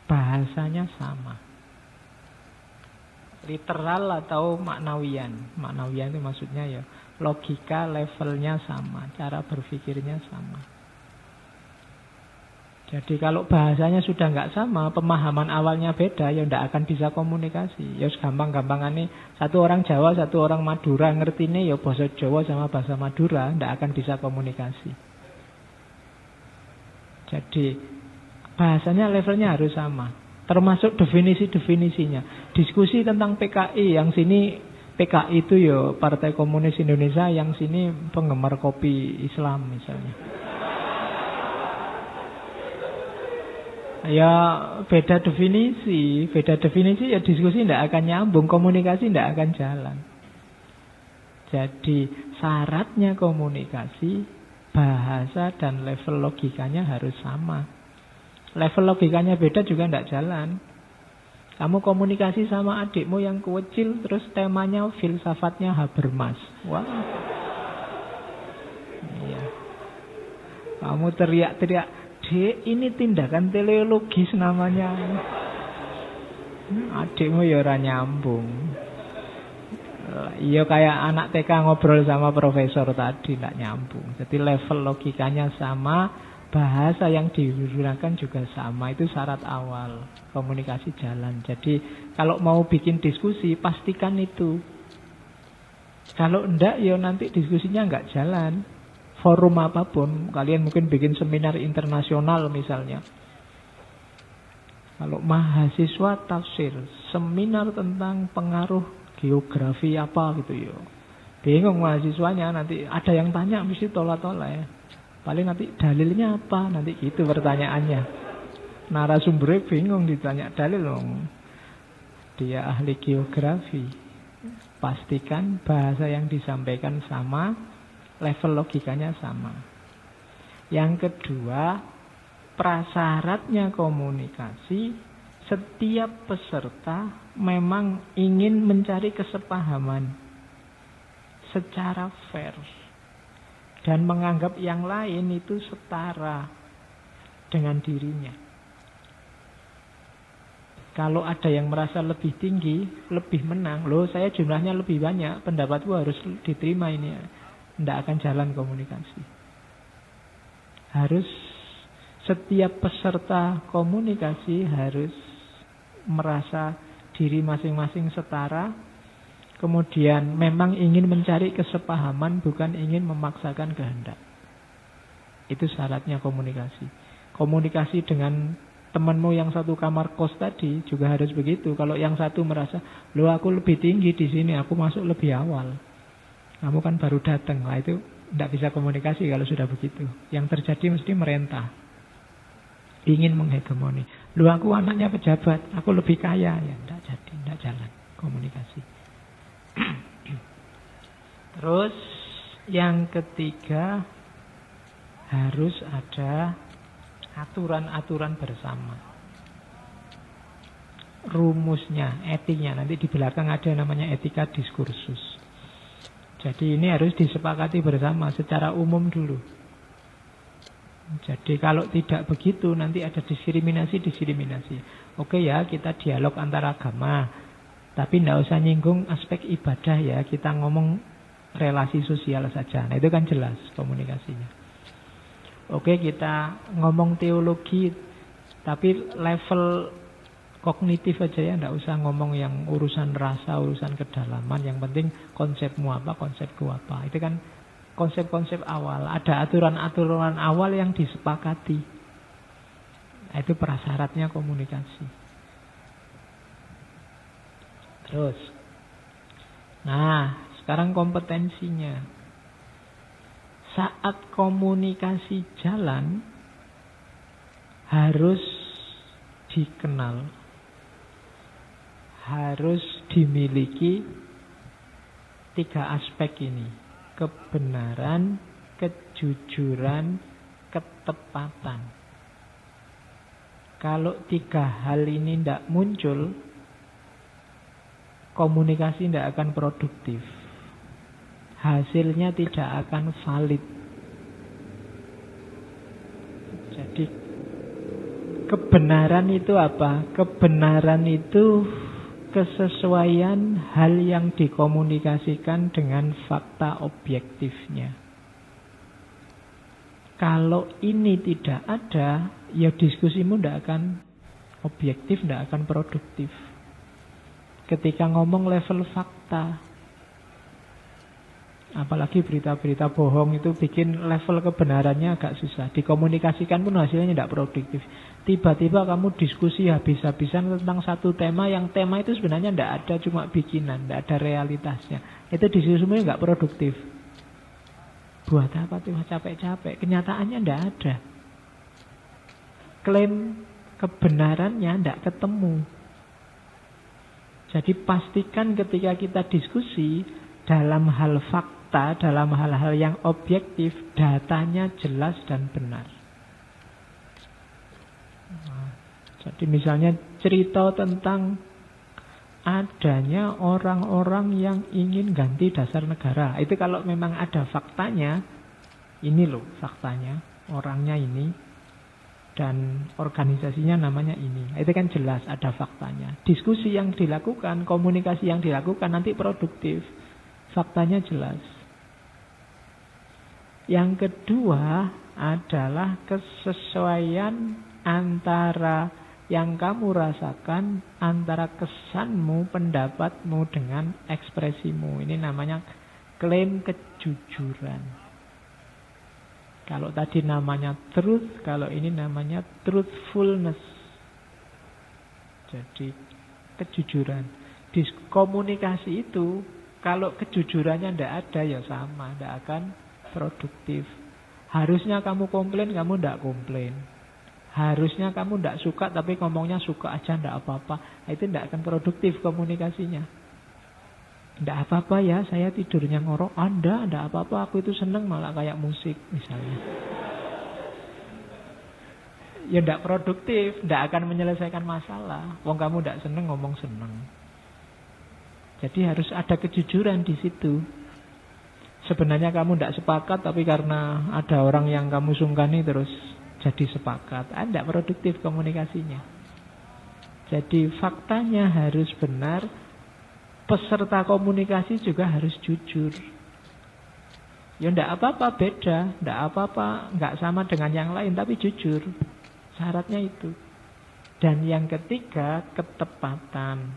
bahasanya sama. Literal atau maknawian. Maknawian itu maksudnya ya logika levelnya sama, cara berpikirnya sama. Jadi kalau bahasanya sudah nggak sama, pemahaman awalnya beda, ya nggak akan bisa komunikasi. Ya gampang-gampangannya satu orang Jawa, satu orang Madura ngertine ya bahasa Jawa sama bahasa Madura, nggak akan bisa komunikasi. Jadi bahasanya levelnya harus sama, termasuk definisi-definisinya. Diskusi tentang PKI, yang sini PKI itu ya Partai Komunis Indonesia, yang sini penggemar kopi Islam misalnya. Ya beda definisi ya diskusi tidak akan nyambung, komunikasi tidak akan jalan. Jadi syaratnya komunikasi, bahasa dan level logikanya harus sama. Level logikanya beda juga tidak jalan. Kamu komunikasi sama adikmu yang kecil, terus temanya filsafatnya Habermas. Wah. Iya. Kamu teriak-teriak, "Dek, ini tindakan teleologis namanya." Adikmu ya ora nyambung. Iya kayak anak TK ngobrol sama profesor tadi, tidak nyambung. Jadi level logikanya sama, bahasa yang digunakan juga sama. Itu syarat awal komunikasi jalan. Jadi kalau mau bikin diskusi, pastikan itu. Kalau enggak, ya nanti diskusinya enggak jalan. Forum apapun, kalian mungkin bikin seminar internasional misalnya. Kalau mahasiswa tafsir, seminar tentang pengaruh geografi apa gitu ya. Bingung mahasiswanya, nanti ada yang tanya mesti tolak-tolak ya. Paling nanti dalilnya apa, nanti gitu pertanyaannya. Narasumbernya bingung ditanya dalil dong. Dia ahli geografi. Pastikan bahasa yang disampaikan sama, level logikanya sama. Yang kedua, prasyaratnya komunikasi, setiap peserta memang ingin mencari kesepahaman secara fair dan menganggap yang lain itu setara dengan dirinya. Kalau ada yang merasa lebih tinggi, lebih menang, loh saya jumlahnya lebih banyak, pendapatku harus diterima ini. Tidak akan jalan komunikasi. Harus setiap peserta komunikasi harus merasa diri masing-masing setara, Kemudian memang ingin mencari kesepahaman, bukan ingin memaksakan kehendak. Itu syaratnya komunikasi. Komunikasi dengan temanmu yang satu kamar kos tadi juga harus begitu. Kalau yang satu merasa, loh aku lebih tinggi di sini, aku masuk lebih awal. Kamu kan baru datang. Nah itu tidak bisa komunikasi kalau sudah begitu. Yang terjadi mesti merentah. Ingin menghegemoni. Loh aku anaknya pejabat, aku lebih kaya. Ya tidak jadi, tidak jalan komunikasi. Terus yang ketiga, harus ada aturan-aturan bersama. Rumusnya, etiknya. Nanti di belakang ada namanya etika diskursus. Jadi ini harus disepakati bersama secara umum dulu. Jadi kalau tidak begitu nanti ada diskriminasi. Oke ya, kita dialog antar agama. Tapi tidak usah nyinggung aspek ibadah ya. Kita ngomong relasi sosial saja. Nah itu kan jelas komunikasinya. Oke, kita ngomong teologi, tapi level kognitif aja ya, tidak usah ngomong yang urusan rasa, urusan kedalaman. Yang penting konsepmu apa, konsepku apa. Itu kan konsep-konsep awal. Ada aturan-aturan awal yang disepakati. Nah, itu prasyaratnya komunikasi. Terus, nah sekarang kompetensinya. Saat komunikasi jalan, harus dikenal, harus dimiliki 3 aspek ini. Kebenaran, kejujuran, ketepatan. Kalau 3 hal ini tidak muncul, komunikasi tidak akan produktif. Hasilnya tidak akan valid. Jadi kebenaran itu apa? Kebenaran itu kesesuaian hal yang dikomunikasikan dengan fakta objektifnya. Kalau ini tidak ada, ya diskusimu tidak akan objektif, tidak akan produktif. Ketika ngomong level fakta, apalagi berita-berita bohong itu bikin level kebenarannya agak susah. Dikomunikasikan pun hasilnya tidak produktif. Tiba-tiba kamu diskusi habis-habisan tentang satu tema, yang tema itu sebenarnya tidak ada, cuma bikinan, tidak ada realitasnya. Itu diskusinya tidak produktif. Buat apa tuh capek-capek? Kenyataannya tidak ada. Klaim kebenarannya tidak ketemu. Jadi pastikan ketika kita diskusi dalam hal fakta, dalam hal-hal yang objektif, datanya jelas dan benar. Jadi misalnya cerita tentang adanya orang-orang yang ingin ganti dasar negara. Itu kalau memang ada faktanya, ini loh faktanya, orangnya ini, dan organisasinya namanya ini. Itu kan jelas ada faktanya. Diskusi yang dilakukan, komunikasi yang dilakukan nanti produktif. Faktanya jelas. Yang kedua adalah kesesuaian antara yang kamu rasakan, antara kesanmu, pendapatmu dengan ekspresimu. Ini namanya klaim kejujuran. Kalau tadi namanya truth, kalau ini namanya truthfulness. Jadi kejujuran. Di komunikasi itu, kalau kejujurannya tidak ada, ya sama, tidak akan produktif. Harusnya kamu komplain, kamu tidak komplain. Harusnya kamu tidak suka, tapi ngomongnya suka aja, tidak apa-apa. Nah, itu tidak akan produktif komunikasinya. Tidak apa-apa ya, saya tidurnya ngorok. Tidak apa-apa, aku itu seneng malah kayak musik misalnya. Ya tidak produktif, tidak akan menyelesaikan masalah. Wong kamu tidak seneng, ngomong seneng. Jadi harus ada kejujuran di situ. Sebenarnya kamu tidak sepakat, tapi karena ada orang yang kamu sungkani terus jadi sepakat. Tidak produktif komunikasinya. Jadi faktanya harus benar. Peserta komunikasi juga harus jujur. Ya tidak apa-apa beda, tidak apa-apa, nggak sama dengan yang lain, tapi jujur. Syaratnya itu. Dan yang ketiga, ketepatan.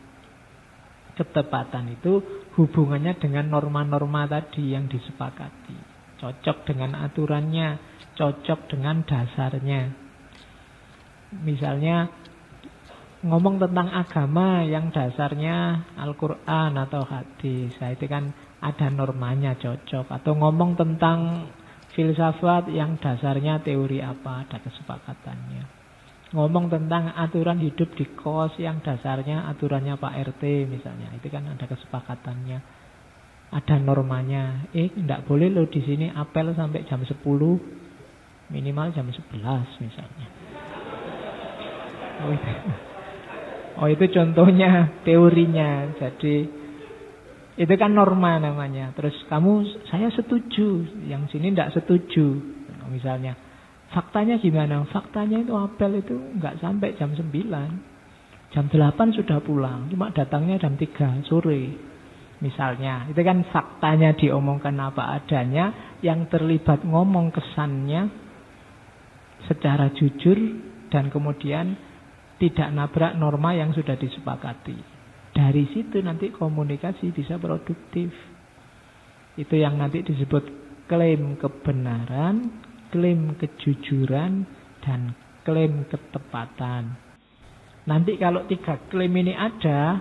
Ketepatan itu hubungannya dengan norma-norma tadi yang disepakati. Cocok dengan aturannya, cocok dengan dasarnya. Misalnya ngomong tentang agama yang dasarnya Al-Quran atau hadis, nah, itu kan ada normanya, cocok. Atau ngomong tentang filsafat yang dasarnya teori apa, ada kesepakatannya. Ngomong tentang aturan hidup di kos yang dasarnya aturannya Pak RT misalnya, itu kan ada kesepakatannya, ada normanya. Enggak boleh loh di sini apel sampai jam 10, minimal jam 11 misalnya. Itu contohnya, teorinya. Jadi itu kan norma namanya. Terus saya setuju, yang sini enggak setuju. Misalnya, faktanya gimana? Faktanya itu apel itu enggak sampai jam 9. Jam 8 sudah pulang, cuma datangnya jam 3 sore. Misalnya, itu kan faktanya diomongkan apa adanya, yang terlibat ngomong kesannya secara jujur dan kemudian tidak nabrak norma yang sudah disepakati. Dari situ nanti komunikasi bisa produktif. Itu yang nanti disebut klaim kebenaran, klaim kejujuran, dan klaim ketepatan. Nanti kalau 3 klaim ini ada,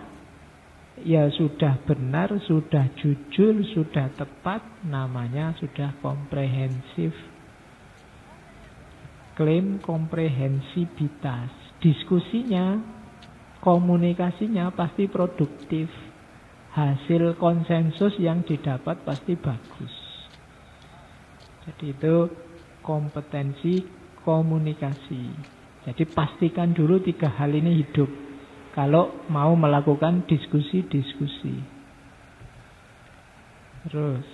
ya sudah benar, sudah jujur, sudah tepat, namanya sudah komprehensif. Klaim komprehensivitas. Diskusinya, komunikasinya pasti produktif. Hasil konsensus yang didapat pasti bagus. Jadi itu kompetensi komunikasi. Jadi pastikan dulu 3 hal ini hidup kalau mau melakukan diskusi-diskusi. Terus,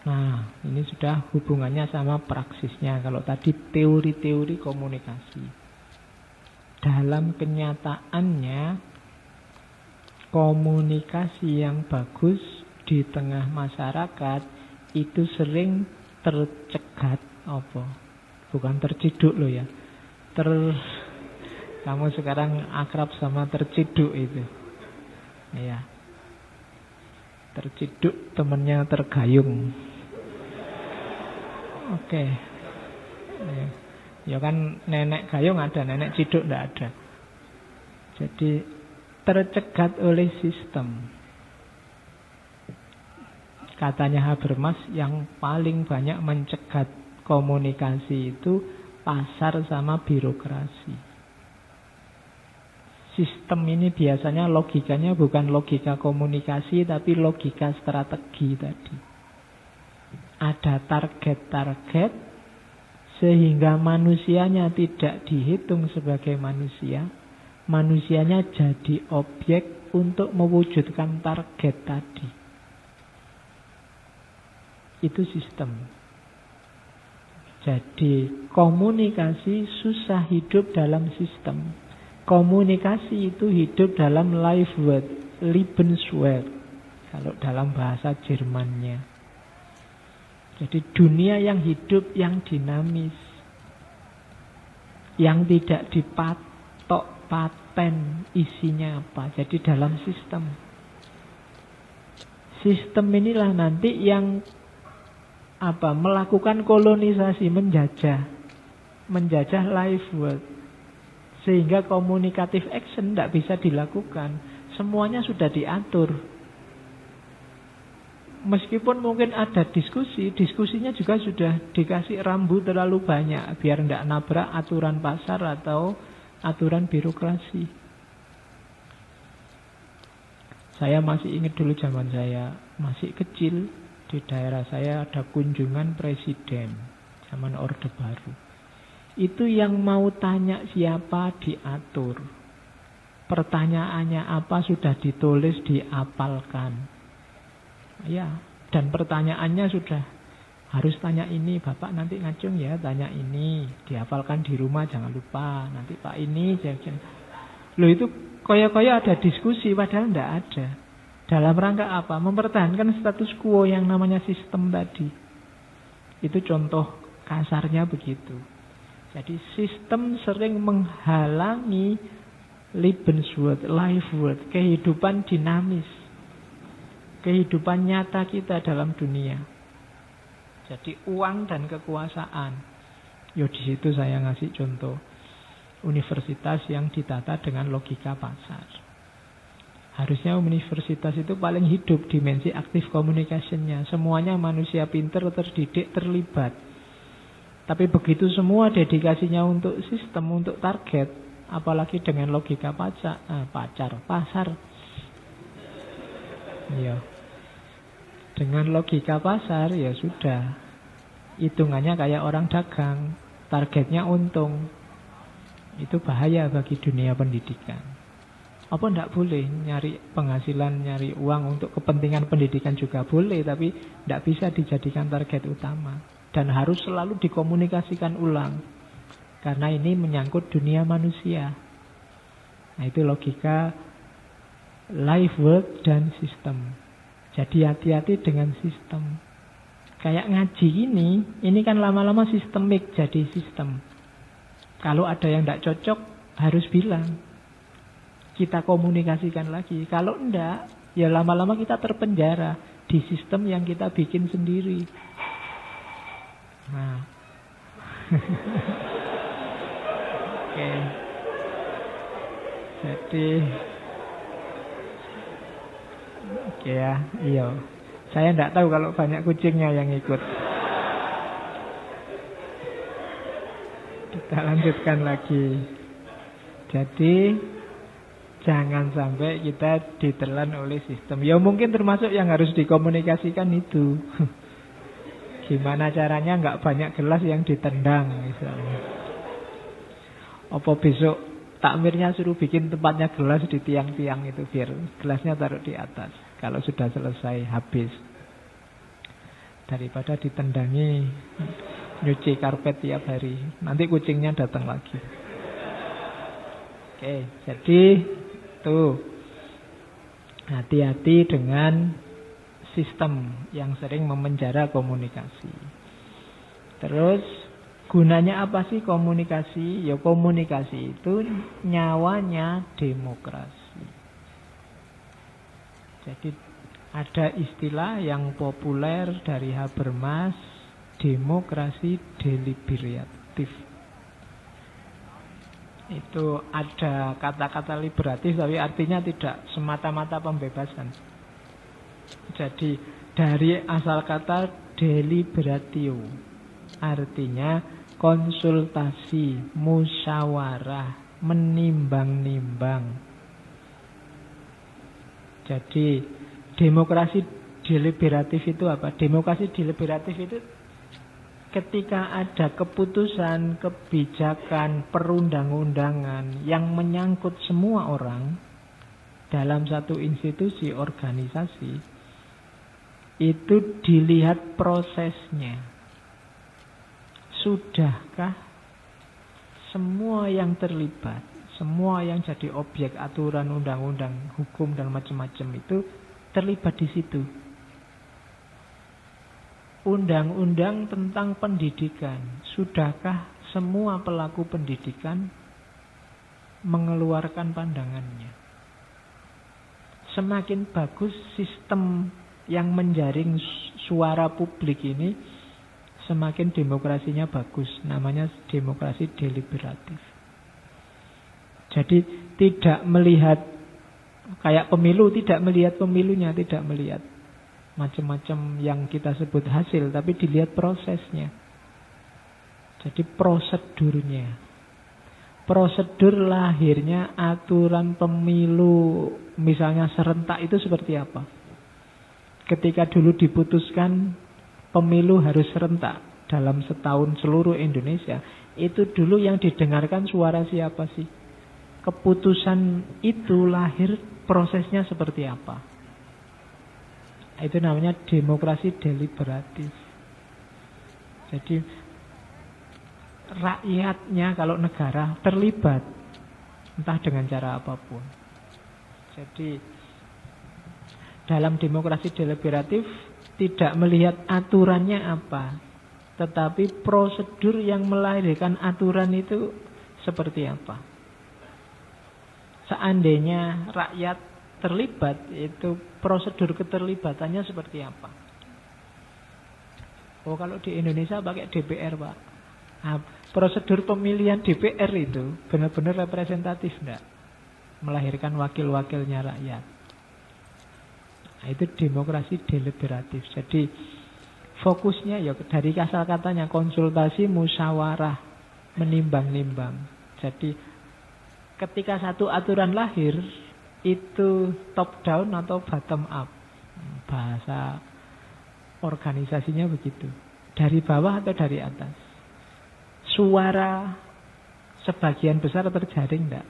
nah, ini sudah hubungannya sama praksisnya. Kalau tadi teori-teori komunikasi. Dalam kenyataannya, komunikasi yang bagus di tengah masyarakat itu sering tercegat apa? Bukan terciduk loh ya. Kamu sekarang akrab sama terciduk itu. Ya. Terciduk temennya tergayung. Oke. Ya kan nenek gayung ada, nenek ciduk tidak ada. Jadi tercegat oleh sistem. Katanya Habermas, yang paling banyak mencegat komunikasi itu pasar sama birokrasi. Sistem ini biasanya logikanya bukan logika komunikasi, tapi logika strategi tadi. Ada target-target sehingga manusianya tidak dihitung sebagai manusia. Manusianya jadi objek untuk mewujudkan target tadi. Itu sistem. Jadi komunikasi susah hidup dalam sistem. Komunikasi itu hidup dalam life word, Lebenswelt, kalau dalam bahasa Jermannya. Jadi dunia yang hidup, yang dinamis, yang tidak dipatok paten isinya apa. Jadi dalam sistem. Sistem inilah nanti yang melakukan kolonisasi, menjajah life world. Sehingga komunikatif action tidak bisa dilakukan. Semuanya sudah diatur. Meskipun mungkin ada diskusi, diskusinya juga sudah dikasih rambu terlalu banyak biar tidak nabrak aturan pasar atau aturan birokrasi. Saya masih ingat dulu zaman saya masih kecil, di daerah saya ada kunjungan presiden zaman Orde Baru. Itu yang mau tanya siapa diatur. Pertanyaannya apa sudah ditulis, diapalkan. Ya, dan pertanyaannya sudah harus tanya ini, Bapak nanti ngacung ya, tanya ini, dihafalkan di rumah jangan lupa. Nanti Pak ini jangan. Loh itu kaya-kaya ada diskusi padahal tidak ada. Dalam rangka apa? Mempertahankan status quo yang namanya sistem tadi. Itu contoh kasarnya begitu. Jadi sistem sering menghalangi Lebenswert, life worth, kehidupan dinamis. Kehidupan nyata kita dalam dunia. Jadi uang dan kekuasaan. Yo, di situ saya ngasih contoh universitas yang ditata dengan logika pasar. Harusnya universitas itu paling hidup dimensi aktif communication-nya. Semuanya manusia pinter, terdidik, terlibat. Tapi begitu semua dedikasinya untuk sistem, untuk target, apalagi dengan logika pasar. Iya. Dengan logika pasar ya sudah. Hitungannya kayak orang dagang, targetnya untung. Itu bahaya bagi dunia pendidikan. Apa enggak boleh nyari penghasilan, nyari uang untuk kepentingan pendidikan juga boleh, tapi enggak bisa dijadikan target utama dan harus selalu dikomunikasikan ulang. Karena ini menyangkut dunia manusia. Nah, itu logika life, work, dan sistem. Jadi hati-hati dengan sistem. Kayak ngaji ini kan lama-lama sistemik jadi sistem. Kalau ada yang tidak cocok, harus bilang. Kita komunikasikan lagi. Kalau enggak, ya lama-lama kita terpenjara di sistem yang kita bikin sendiri. Nah. Oke. Jadi oke ya, iya. Saya tidak tahu kalau banyak kucingnya yang ikut. Kita lanjutkan lagi. Jadi jangan sampai kita ditelan oleh sistem. Ya mungkin termasuk yang harus dikomunikasikan itu. Gimana caranya nggak banyak gelas yang ditendang misalnya. Apa besok takmirnya suruh bikin tempatnya gelas di tiang-tiang itu biar gelasnya taruh di atas. Kalau sudah selesai habis. Daripada ditendangi nyuci karpet tiap hari. Nanti kucingnya datang lagi. Oke, jadi tuh hati-hati dengan sistem yang sering memenjara komunikasi. Terus gunanya apa sih komunikasi? Ya komunikasi itu nyawanya demokrasi. Jadi ada istilah yang populer dari Habermas, demokrasi deliberatif. Itu ada kata-kata liberatif tapi artinya tidak semata-mata pembebasan. Jadi dari asal kata deliberatio, artinya konsultasi, musyawarah, menimbang-nimbang. Jadi demokrasi deliberatif itu apa? Demokrasi deliberatif itu ketika ada keputusan, kebijakan, perundang-undangan yang menyangkut semua orang dalam satu institusi, organisasi, itu dilihat prosesnya. Sudahkah semua yang terlibat, semua yang jadi objek aturan undang-undang, hukum dan macam-macam itu terlibat di situ. Undang-undang tentang pendidikan, sudahkah semua pelaku pendidikan mengeluarkan pandangannya? Semakin bagus sistem yang menjaring suara publik ini, semakin demokrasinya bagus. Namanya demokrasi deliberatif. Jadi tidak melihat kayak pemilu, tidak melihat pemilunya, tidak melihat macam-macam yang kita sebut hasil, tapi dilihat prosesnya. Jadi prosedurnya. Prosedur lahirnya aturan pemilu, misalnya serentak itu seperti apa? Ketika dulu diputuskan pemilu harus serentak dalam setahun seluruh Indonesia, itu dulu yang didengarkan suara siapa sih? Keputusan itu lahir prosesnya seperti apa? Itu namanya demokrasi deliberatif. Jadi rakyatnya kalau negara terlibat entah dengan cara apapun. Jadi dalam demokrasi deliberatif tidak melihat aturannya apa, tetapi prosedur yang melahirkan aturan itu seperti apa. Seandainya rakyat terlibat, itu prosedur keterlibatannya seperti apa? Oh, kalau di Indonesia pakai DPR, Pak. Nah, prosedur pemilihan DPR itu benar-benar representatif enggak? Melahirkan wakil-wakilnya rakyat. Nah, itu demokrasi deliberatif. Jadi fokusnya ya dari asal katanya konsultasi, musyawarah, menimbang-nimbang. Jadi ketika satu aturan lahir, itu top down atau bottom up. Bahasa organisasinya begitu. Dari bawah atau dari atas. Suara sebagian besar terjaring enggak?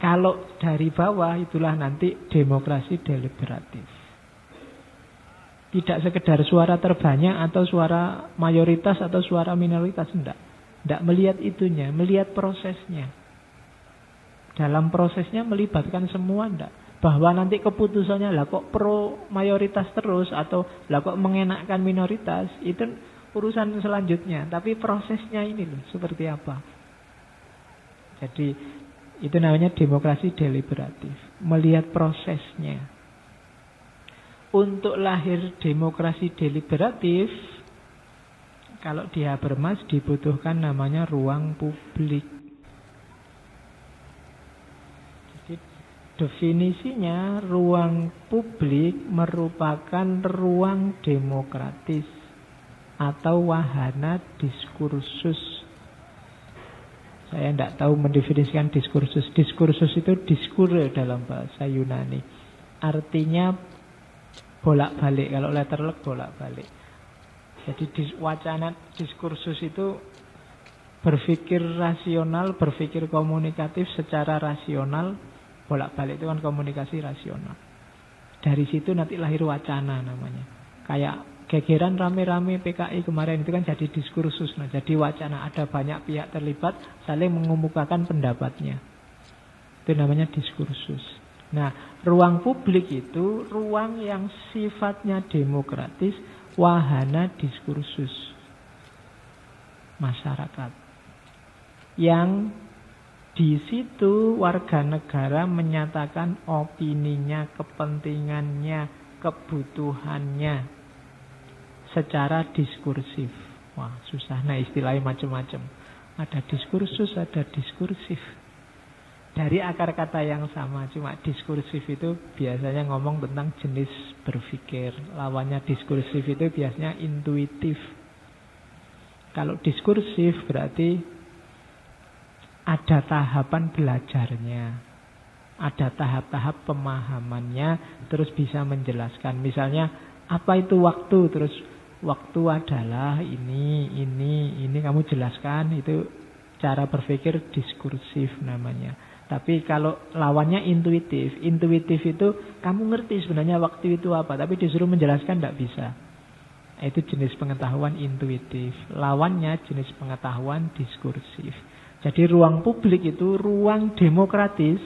Kalau dari bawah, itulah nanti demokrasi deliberatif. Tidak sekedar suara terbanyak atau suara mayoritas atau suara minoritas, enggak. Enggak melihat itunya, melihat prosesnya. Dalam prosesnya melibatkan semua, enggak. Bahwa nanti keputusannya lah kok pro mayoritas terus atau lah kok mengenakkan minoritas, itu urusan selanjutnya. Tapi prosesnya ini loh seperti apa. Jadi itu namanya demokrasi deliberatif. Melihat prosesnya. Untuk lahir demokrasi deliberatif, kalau di Habermas dibutuhkan namanya ruang publik. Jadi definisinya ruang publik merupakan ruang demokratis atau wahana diskursus. Saya tidak tahu mendefinisikan diskursus. Diskursus itu diskure dalam bahasa Yunani. Artinya bolak-balik. Kalau letterlek bolak-balik. Jadi wacana diskursus itu berpikir rasional, berpikir komunikatif secara rasional. Bolak-balik itu kan komunikasi rasional. Dari situ nanti lahir wacana namanya. Kayak gegeran rame-rame PKI kemarin itu kan jadi diskursus. Nah, jadi wacana, ada banyak pihak terlibat saling mengemukakan pendapatnya. Itu namanya diskursus. Nah, ruang publik itu ruang yang sifatnya demokratis, wahana diskursus masyarakat. Yang di situ warga negara menyatakan opininya, kepentingannya, kebutuhannya secara diskursif. Wah, susah. Nah, istilahnya macam-macam. Ada diskursus, ada diskursif. Dari akar kata yang sama, cuma diskursif itu biasanya ngomong tentang jenis berpikir. Lawannya diskursif itu biasanya intuitif. Kalau diskursif berarti ada tahapan belajarnya. Ada tahap-tahap pemahamannya, terus bisa menjelaskan. Misalnya, apa itu waktu? Terus waktu adalah ini kamu jelaskan. Itu cara berpikir diskursif namanya. Tapi kalau lawannya intuitif. Intuitif itu kamu ngerti sebenarnya waktu itu apa, tapi disuruh menjelaskan tidak bisa. Itu jenis pengetahuan intuitif. Lawannya jenis pengetahuan diskursif. Jadi ruang publik itu ruang demokratis.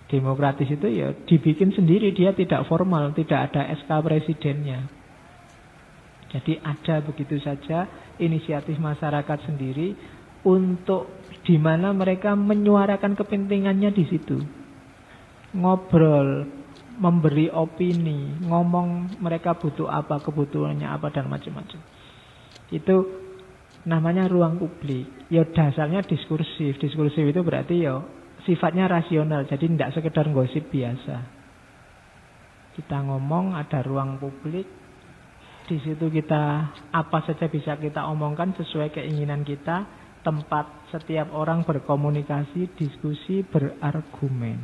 Demokratis itu ya dibikin sendiri, dia tidak formal, tidak ada SK presidennya. Jadi ada begitu saja inisiatif masyarakat sendiri untuk di mana mereka menyuarakan kepentingannya di situ. Ngobrol, memberi opini, ngomong mereka butuh apa, kebutuhannya apa dan macam-macam. Itu namanya ruang publik. Ya dasarnya diskursif. Diskursif itu berarti ya sifatnya rasional, jadi tidak sekedar gosip biasa. Kita ngomong, ada ruang publik. Di situ kita apa saja bisa kita omongkan sesuai keinginan kita. Tempat setiap orang berkomunikasi, diskusi, berargumen.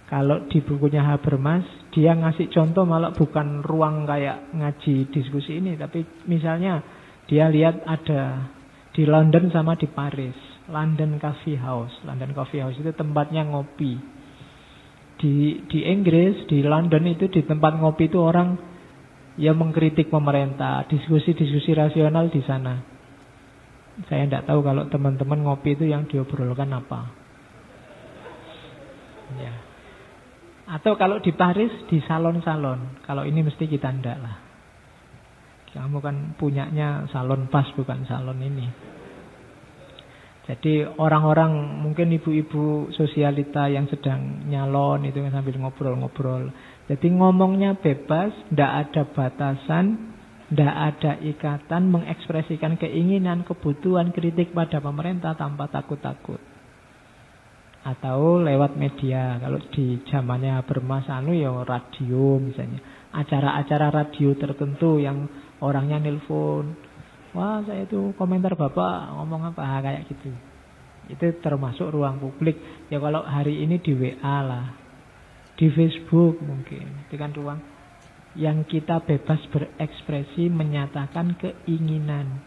Kalau di bukunya Habermas, dia ngasih contoh malah bukan ruang kayak ngaji diskusi ini, tapi misalnya dia lihat ada di London sama di Paris. London Coffee House. London Coffee House itu tempatnya ngopi. Di Inggris, di London itu di tempat ngopi itu orang yang mengkritik pemerintah, diskusi-diskusi rasional di sana. Saya tidak tahu kalau teman-teman ngopi itu yang diobrolkan apa. Ya. Atau kalau di Paris, di salon-salon. Kalau ini mesti kita tidak lah. Kamu kan punyanya salon pas, bukan salon ini. Jadi orang-orang mungkin ibu-ibu sosialita yang sedang nyalon itu sambil ngobrol-ngobrol. Jadi ngomongnya bebas, tidak ada batasan, tidak ada ikatan, mengekspresikan keinginan, kebutuhan, kritik pada pemerintah tanpa takut-takut. Atau lewat media. Kalau di zamannya Habermas ya radio misalnya. Acara-acara radio tertentu yang orangnya nelpon. Wah, saya itu komentar Bapak ngomong apa kayak gitu. Itu termasuk ruang publik. Ya kalau hari ini di WA lah, di Facebook mungkin. Itu kan ruang yang kita bebas berekspresi, menyatakan keinginan,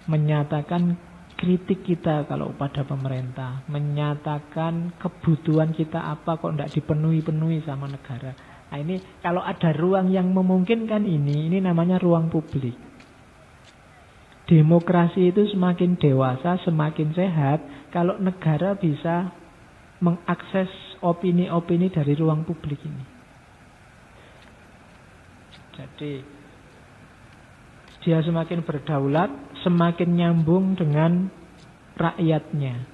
menyatakan kritik kita kalau pada pemerintah, menyatakan kebutuhan kita apa kok tidak dipenuhi-penuhi sama negara. Nah ini kalau ada ruang yang memungkinkan ini namanya ruang publik. Demokrasi itu semakin dewasa, semakin sehat kalau negara bisa mengakses opini-opini dari ruang publik ini. Jadi dia semakin berdaulat, semakin nyambung dengan rakyatnya.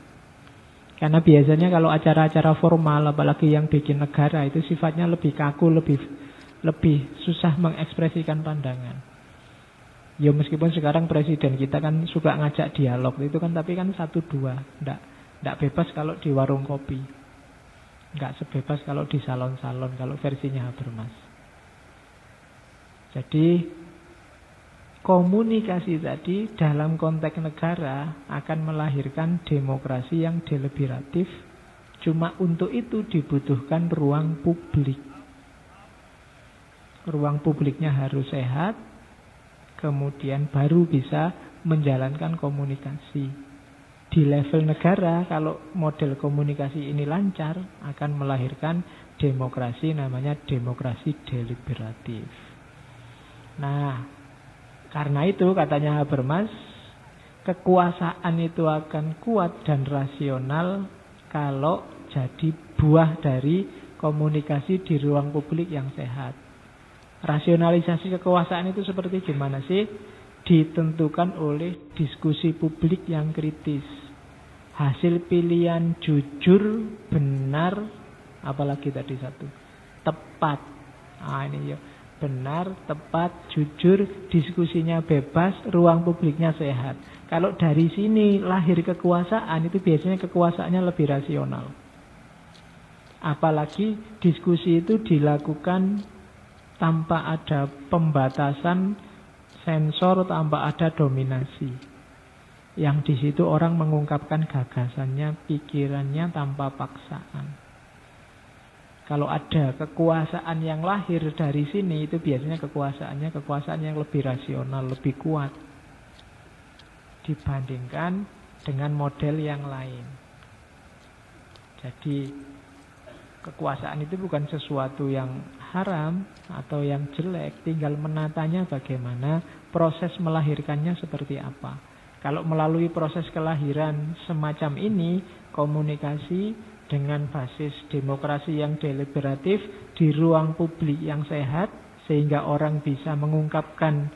Karena biasanya kalau acara-acara formal, apalagi yang bikin negara, itu sifatnya lebih kaku, lebih susah mengekspresikan pandangan. Ya meskipun sekarang presiden kita kan suka ngajak dialog itu kan, tapi kan 1-2, ndak bebas kalau di warung kopi, nggak sebebas kalau di salon-salon kalau versinya Habermas. Jadi komunikasi tadi dalam konteks negara akan melahirkan demokrasi yang deliberatif. Cuma untuk itu dibutuhkan ruang publik. Ruang publiknya harus sehat, kemudian baru bisa menjalankan komunikasi. Di level negara, kalau model komunikasi ini lancar, akan melahirkan demokrasi, namanya demokrasi deliberatif. Nah, karena itu katanya Habermas, kekuasaan itu akan kuat dan rasional kalau jadi buah dari komunikasi di ruang publik yang sehat. Rasionalisasi kekuasaan itu seperti gimana sih? Ditentukan oleh diskusi publik yang kritis. Hasil pilihan jujur, benar, apalagi tadi satu, tepat. Ini ya, benar, tepat, jujur, diskusinya bebas, ruang publiknya sehat. Kalau dari sini lahir kekuasaan, itu biasanya kekuasaannya lebih rasional. Apalagi diskusi itu dilakukan tanpa ada pembatasan, sensor, tanpa ada dominasi. Yang di situ orang mengungkapkan gagasannya, pikirannya tanpa paksaan. Kalau ada kekuasaan yang lahir dari sini, itu biasanya kekuasaan yang lebih rasional, lebih kuat dibandingkan dengan model yang lain. Jadi kekuasaan itu bukan sesuatu yang haram atau yang jelek, tinggal menatanya bagaimana, proses melahirkannya seperti apa. Kalau melalui proses kelahiran semacam ini, komunikasi dengan basis demokrasi yang deliberatif di ruang publik yang sehat, sehingga orang bisa mengungkapkan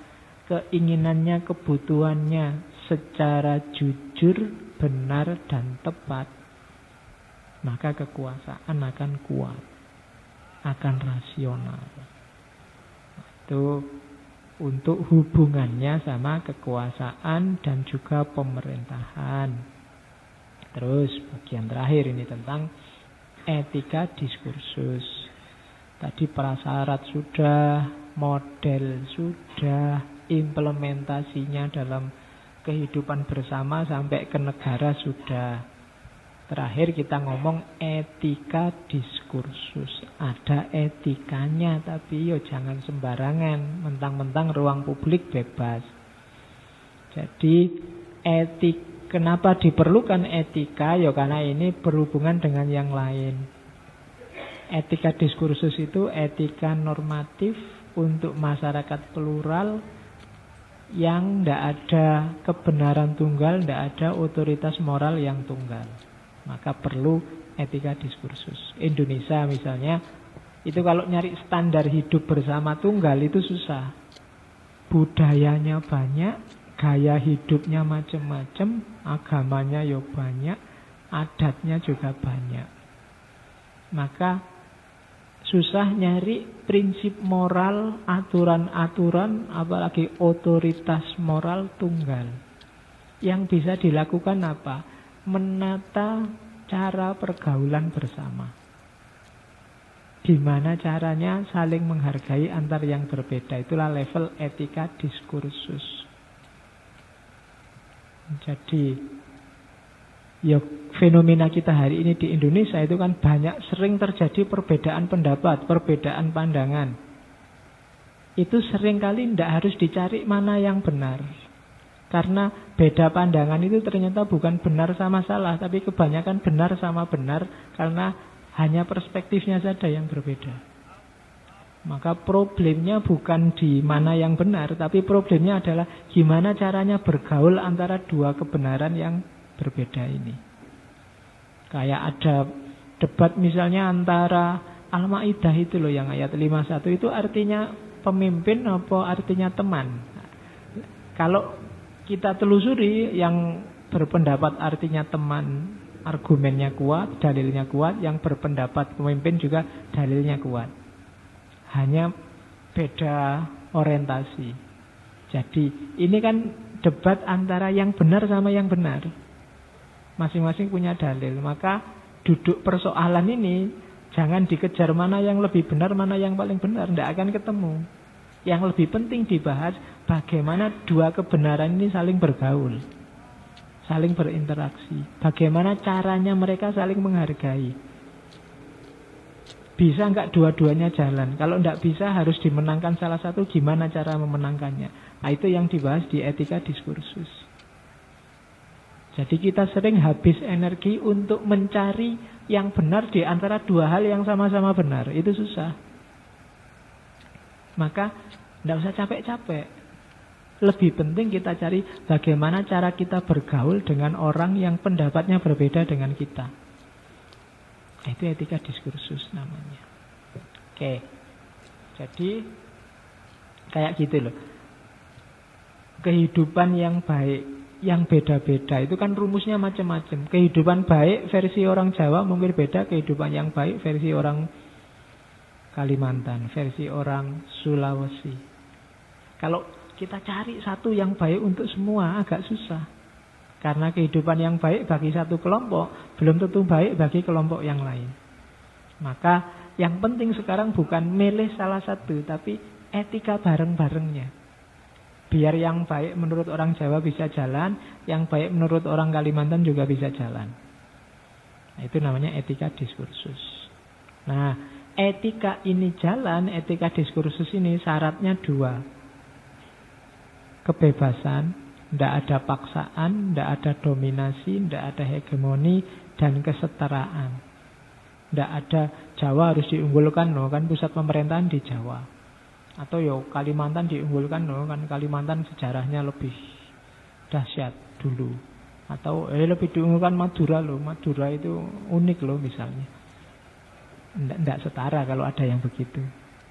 keinginannya, kebutuhannya secara jujur, benar, dan tepat, maka kekuasaan akan kuat, akan rasional. Itu untuk hubungannya sama kekuasaan dan juga pemerintahan. Terus bagian terakhir ini tentang etika diskursus. Tadi prasyarat sudah, model sudah, implementasinya dalam kehidupan bersama sampai ke negara sudah. Terakhir kita ngomong etika diskursus. Ada etikanya, tapi yo jangan sembarangan, mentang-mentang ruang publik bebas. Jadi kenapa diperlukan etika? Ya karena ini berhubungan dengan yang lain. Etika diskursus itu etika normatif untuk masyarakat plural yang tidak ada kebenaran tunggal, tidak ada otoritas moral yang tunggal. Maka perlu etika diskursus. Indonesia misalnya, itu kalau nyari standar hidup bersama tunggal itu susah. Budayanya banyak, gaya hidupnya macam-macam, agamanya ya banyak, adatnya juga banyak. Maka susah nyari prinsip moral, aturan-aturan, apalagi otoritas moral tunggal. Yang bisa dilakukan apa? Menata cara pergaulan bersama. Gimana caranya saling menghargai antar yang berbeda. Itulah level etika diskursus. Jadi ya fenomena kita hari ini di Indonesia itu kan banyak sering terjadi perbedaan pendapat, perbedaan pandangan. Itu seringkali tidak harus dicari mana yang benar. Karena beda pandangan itu ternyata bukan benar sama salah, tapi kebanyakan benar sama benar karena hanya perspektifnya saja yang berbeda. Maka problemnya bukan di mana yang benar, tapi problemnya adalah gimana caranya bergaul antara dua kebenaran yang berbeda ini. Kayak ada debat misalnya antara Al-Maidah itu loh yang ayat 51 itu artinya pemimpin apa artinya teman. Kalau kita telusuri yang berpendapat artinya teman, argumennya kuat, dalilnya kuat. Yang berpendapat pemimpin juga dalilnya kuat. Hanya beda orientasi. Jadi ini kan debat antara yang benar sama yang benar. Masing-masing punya dalil. Maka duduk persoalan ini jangan dikejar mana yang lebih benar, mana yang paling benar. Tidak akan ketemu. Yang lebih penting dibahas bagaimana dua kebenaran ini saling bergaul, saling berinteraksi. Bagaimana caranya mereka saling menghargai. Bisa enggak dua-duanya jalan? Kalau enggak bisa harus dimenangkan salah satu, gimana cara memenangkannya? Nah, itu yang dibahas di etika diskursus. Jadi kita sering habis energi untuk mencari yang benar di antara dua hal yang sama-sama benar. Itu susah. Maka enggak usah capek-capek. Lebih penting kita cari bagaimana cara kita bergaul dengan orang yang pendapatnya berbeda dengan kita. Itu etika diskursus namanya. Oke. Jadi kayak gitu loh. Kehidupan yang baik, yang beda-beda itu kan rumusnya macam-macam. Kehidupan baik versi orang Jawa mungkin beda, kehidupan yang baik versi orang Kalimantan, versi orang Sulawesi. Kalau kita cari satu yang baik untuk semua agak susah. Karena kehidupan yang baik bagi satu kelompok belum tentu baik bagi kelompok yang lain. Maka yang penting sekarang bukan milih salah satu, tapi etika bareng-barengnya. Biar yang baik menurut orang Jawa bisa jalan, yang baik menurut orang Kalimantan juga bisa jalan. Nah, itu namanya etika diskursus. Nah, etika ini jalan, etika diskursus ini syaratnya dua. Kebebasan, tidak ada paksaan, tidak ada dominasi, tidak ada hegemoni, dan kesetaraan. Tidak ada Jawa harus diunggulkan, no, kan pusat pemerintahan di Jawa. Atau Kalimantan diunggulkan, no, kan Kalimantan sejarahnya lebih dahsyat dulu. Atau lebih diunggulkan Madura loh, Madura itu unik loh misalnya. Tidak setara kalau ada yang begitu.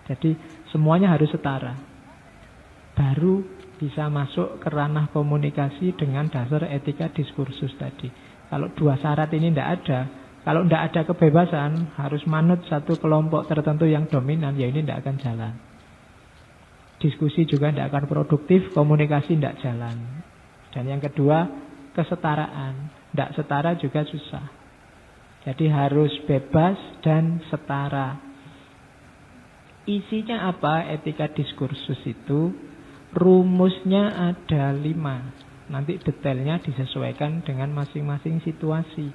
Jadi semuanya harus setara. Baru bisa masuk ke ranah komunikasi dengan dasar etika diskursus tadi. Kalau dua syarat ini tidak ada, kalau tidak ada kebebasan, harus manut satu kelompok tertentu yang dominan, ya ini tidak akan jalan. Diskusi juga tidak akan produktif, komunikasi tidak jalan. Dan yang kedua, kesetaraan. Tidak setara juga susah. Jadi harus bebas dan setara. Isinya apa etika diskursus itu? Rumusnya ada 5. Nanti detailnya disesuaikan dengan masing-masing situasi.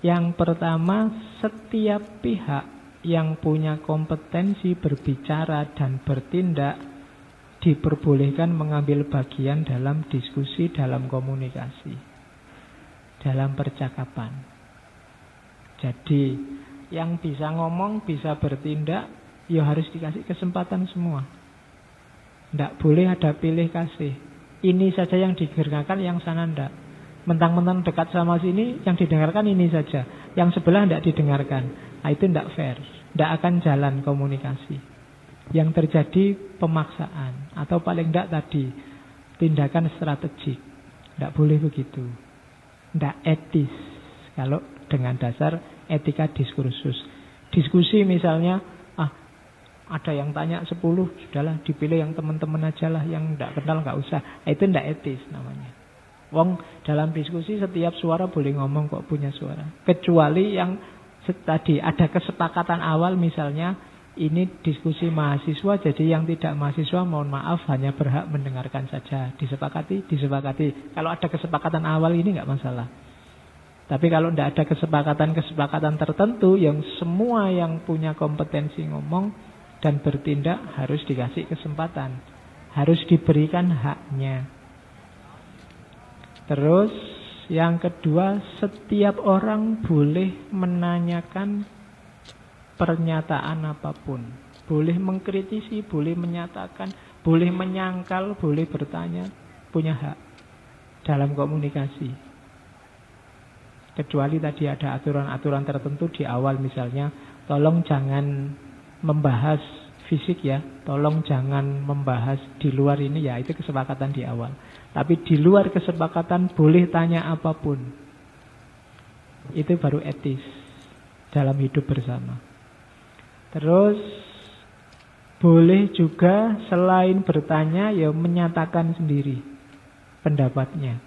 Yang pertama, setiap pihak yang punya kompetensi berbicara dan bertindak diperbolehkan mengambil bagian dalam diskusi, dalam komunikasi, dalam percakapan. Jadi yang bisa ngomong, bisa bertindak, ya harus dikasih kesempatan semua. Tidak boleh ada pilih kasih. Ini saja yang didengarkan, yang sana tidak. Mentang-mentang dekat sama sini, yang didengarkan ini saja. Yang sebelah tidak didengarkan. Nah, itu tidak fair. Tidak akan jalan komunikasi. Yang terjadi pemaksaan. Atau paling tidak tadi, tindakan strategik. Tidak boleh begitu. Tidak etis. Kalau dengan dasar etika diskursus. Diskusi misalnya, ada yang tanya 10, sudahlah dipilih yang teman-teman aja lah, yang tidak kenal nggak usah. Itu tidak etis namanya. Wong dalam diskusi setiap suara boleh ngomong kok, punya suara. Kecuali yang tadi ada kesepakatan awal misalnya, ini diskusi mahasiswa, jadi yang tidak mahasiswa mohon maaf hanya berhak mendengarkan saja. Disepakati. Kalau ada kesepakatan awal ini nggak masalah. Tapi kalau tidak ada kesepakatan tertentu yang semua yang punya kompetensi ngomong dan bertindak harus dikasih kesempatan, harus diberikan haknya. Terus yang kedua, setiap orang boleh menanyakan pernyataan apapun. Boleh mengkritisi, boleh menyatakan, boleh menyangkal, boleh bertanya. Punya hak dalam komunikasi. Kecuali tadi ada aturan-aturan tertentu di awal, misalnya tolong jangan membahas fisik ya, tolong jangan membahas di luar ini ya, itu kesepakatan di awal. Tapi di luar kesepakatan boleh tanya apapun. Itu baru etis dalam hidup bersama. Terus boleh juga selain bertanya ya menyatakan sendiri pendapatnya.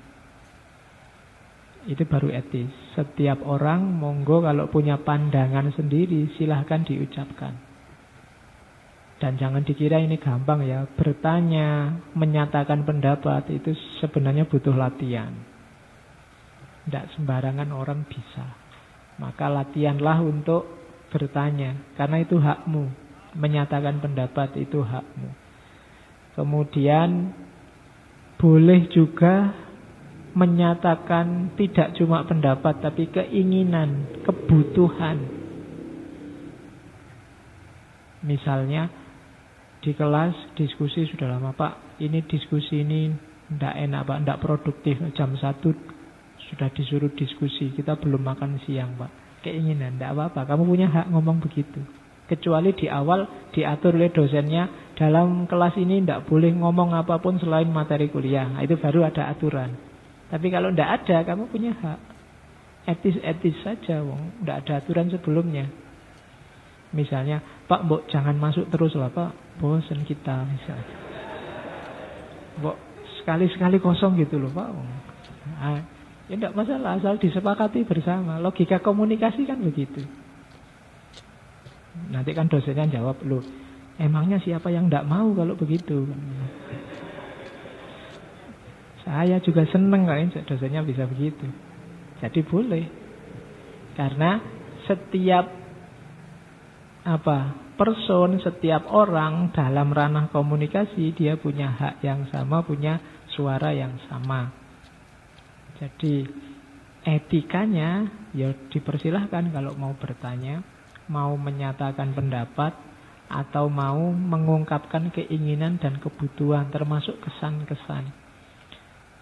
Itu baru etis. Setiap orang monggo kalau punya pandangan sendiri silahkan diucapkan. Dan jangan dikira ini gampang ya. Bertanya, menyatakan pendapat itu sebenarnya butuh latihan. Tidak sembarangan orang bisa. Maka latihanlah untuk bertanya, karena itu hakmu. Menyatakan pendapat itu hakmu. Kemudian boleh juga menyatakan tidak cuma pendapat, tapi keinginan, kebutuhan. Misalnya di kelas diskusi sudah lama, Pak, ini diskusi ini tidak enak Pak, tidak produktif. Jam 1 sudah disuruh diskusi, kita belum makan siang Pak. Keinginan, tidak apa-apa, kamu punya hak ngomong begitu. Kecuali di awal diatur oleh dosennya, dalam kelas ini tidak boleh ngomong apapun selain materi kuliah. Nah, itu baru ada aturan. Tapi kalau tidak ada, kamu punya hak. Etis-etis saja, wong. Tidak ada aturan sebelumnya. Misalnya, Pak, mbok jangan masuk terus lah Pak, bosan kita misalnya. Mbok sekali-sekali kosong gitu loh Pak. Nah, ya tidak masalah, asal disepakati bersama. Logika komunikasi kan begitu. Nanti kan dosennya jawab, loh emangnya siapa yang tidak mau kalau begitu? Saya juga seneng kan dosennya bisa begitu. Jadi boleh. Karena setiap person, setiap orang dalam ranah komunikasi dia punya hak yang sama, punya suara yang sama. Jadi etikanya ya dipersilahkan kalau mau bertanya, mau menyatakan pendapat, atau mau mengungkapkan keinginan dan kebutuhan, termasuk kesan-kesan.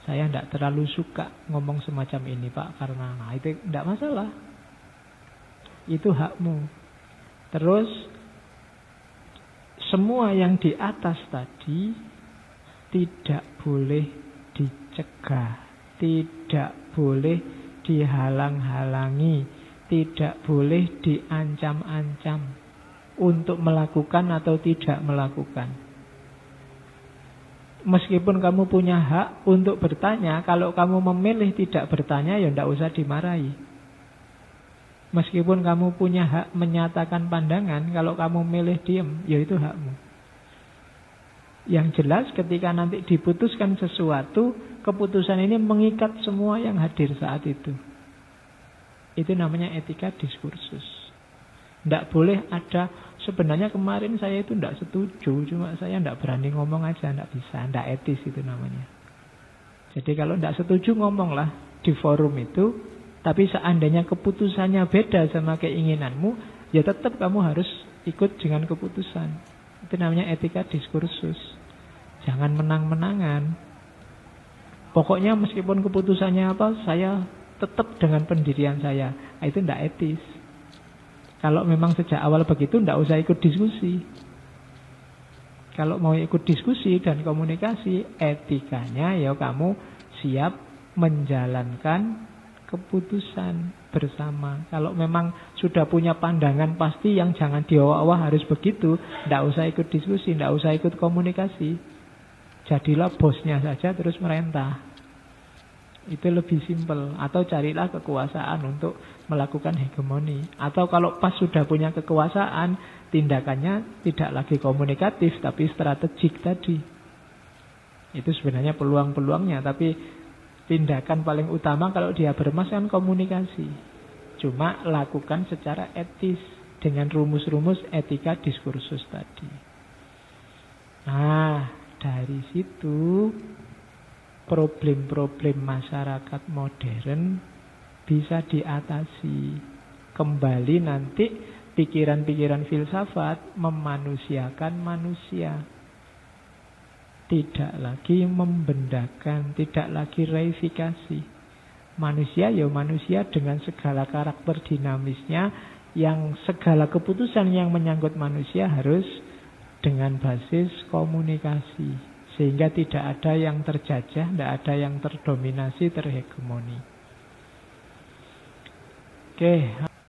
Saya tidak terlalu suka ngomong semacam ini Pak, karena itu tidak masalah. Itu hakmu. Terus semua yang di atas tadi tidak boleh dicegah, tidak boleh dihalang-halangi, tidak boleh diancam-ancam untuk melakukan atau tidak melakukan. Meskipun kamu punya hak untuk bertanya, kalau kamu memilih tidak bertanya, ya tidak usah dimarahi. Meskipun kamu punya hak menyatakan pandangan, kalau kamu milih diam, ya itu hakmu. Yang jelas ketika nanti diputuskan sesuatu, keputusan ini mengikat semua yang hadir saat itu. Itu namanya etika diskursus. Tidak boleh ada, sebenarnya kemarin saya itu tidak setuju, cuma saya tidak berani ngomong aja, tidak bisa, tidak etis itu namanya. Jadi kalau tidak setuju ngomonglah di forum itu. Tapi seandainya keputusannya beda sama keinginanmu, ya tetap kamu harus ikut dengan keputusan. Itu namanya etika diskursus. Jangan menang-menangan. Pokoknya meskipun keputusannya apa, saya tetap dengan pendirian saya. Itu tidak etis. Kalau memang sejak awal begitu, tidak usah ikut diskusi. Kalau mau ikut diskusi dan komunikasi, etikanya ya kamu siap menjalankan keputusan bersama. Kalau memang sudah punya pandangan pasti yang jangan diawah-awah harus begitu, tidak usah ikut diskusi, tidak usah ikut komunikasi. Jadilah bosnya saja terus merentah. Itu lebih simpel. Atau carilah kekuasaan untuk melakukan hegemoni. Atau kalau pas sudah punya kekuasaan, tindakannya tidak lagi komunikatif tapi strategik tadi. Itu sebenarnya peluang-peluangnya. Tapi tindakan paling utama kalau dia bermas kan komunikasi. Cuma lakukan secara etis dengan rumus-rumus etika diskursus tadi. Nah, dari situ problem-problem masyarakat modern bisa diatasi. Kembali nanti pikiran-pikiran filsafat memanusiakan manusia. Tidak lagi membendakan, tidak lagi reifikasi. Manusia ya manusia dengan segala karakter dinamisnya, yang segala keputusan yang menyangkut manusia harus dengan basis komunikasi. Sehingga tidak ada yang terjajah, tidak ada yang terdominasi, terhegemoni. Oke.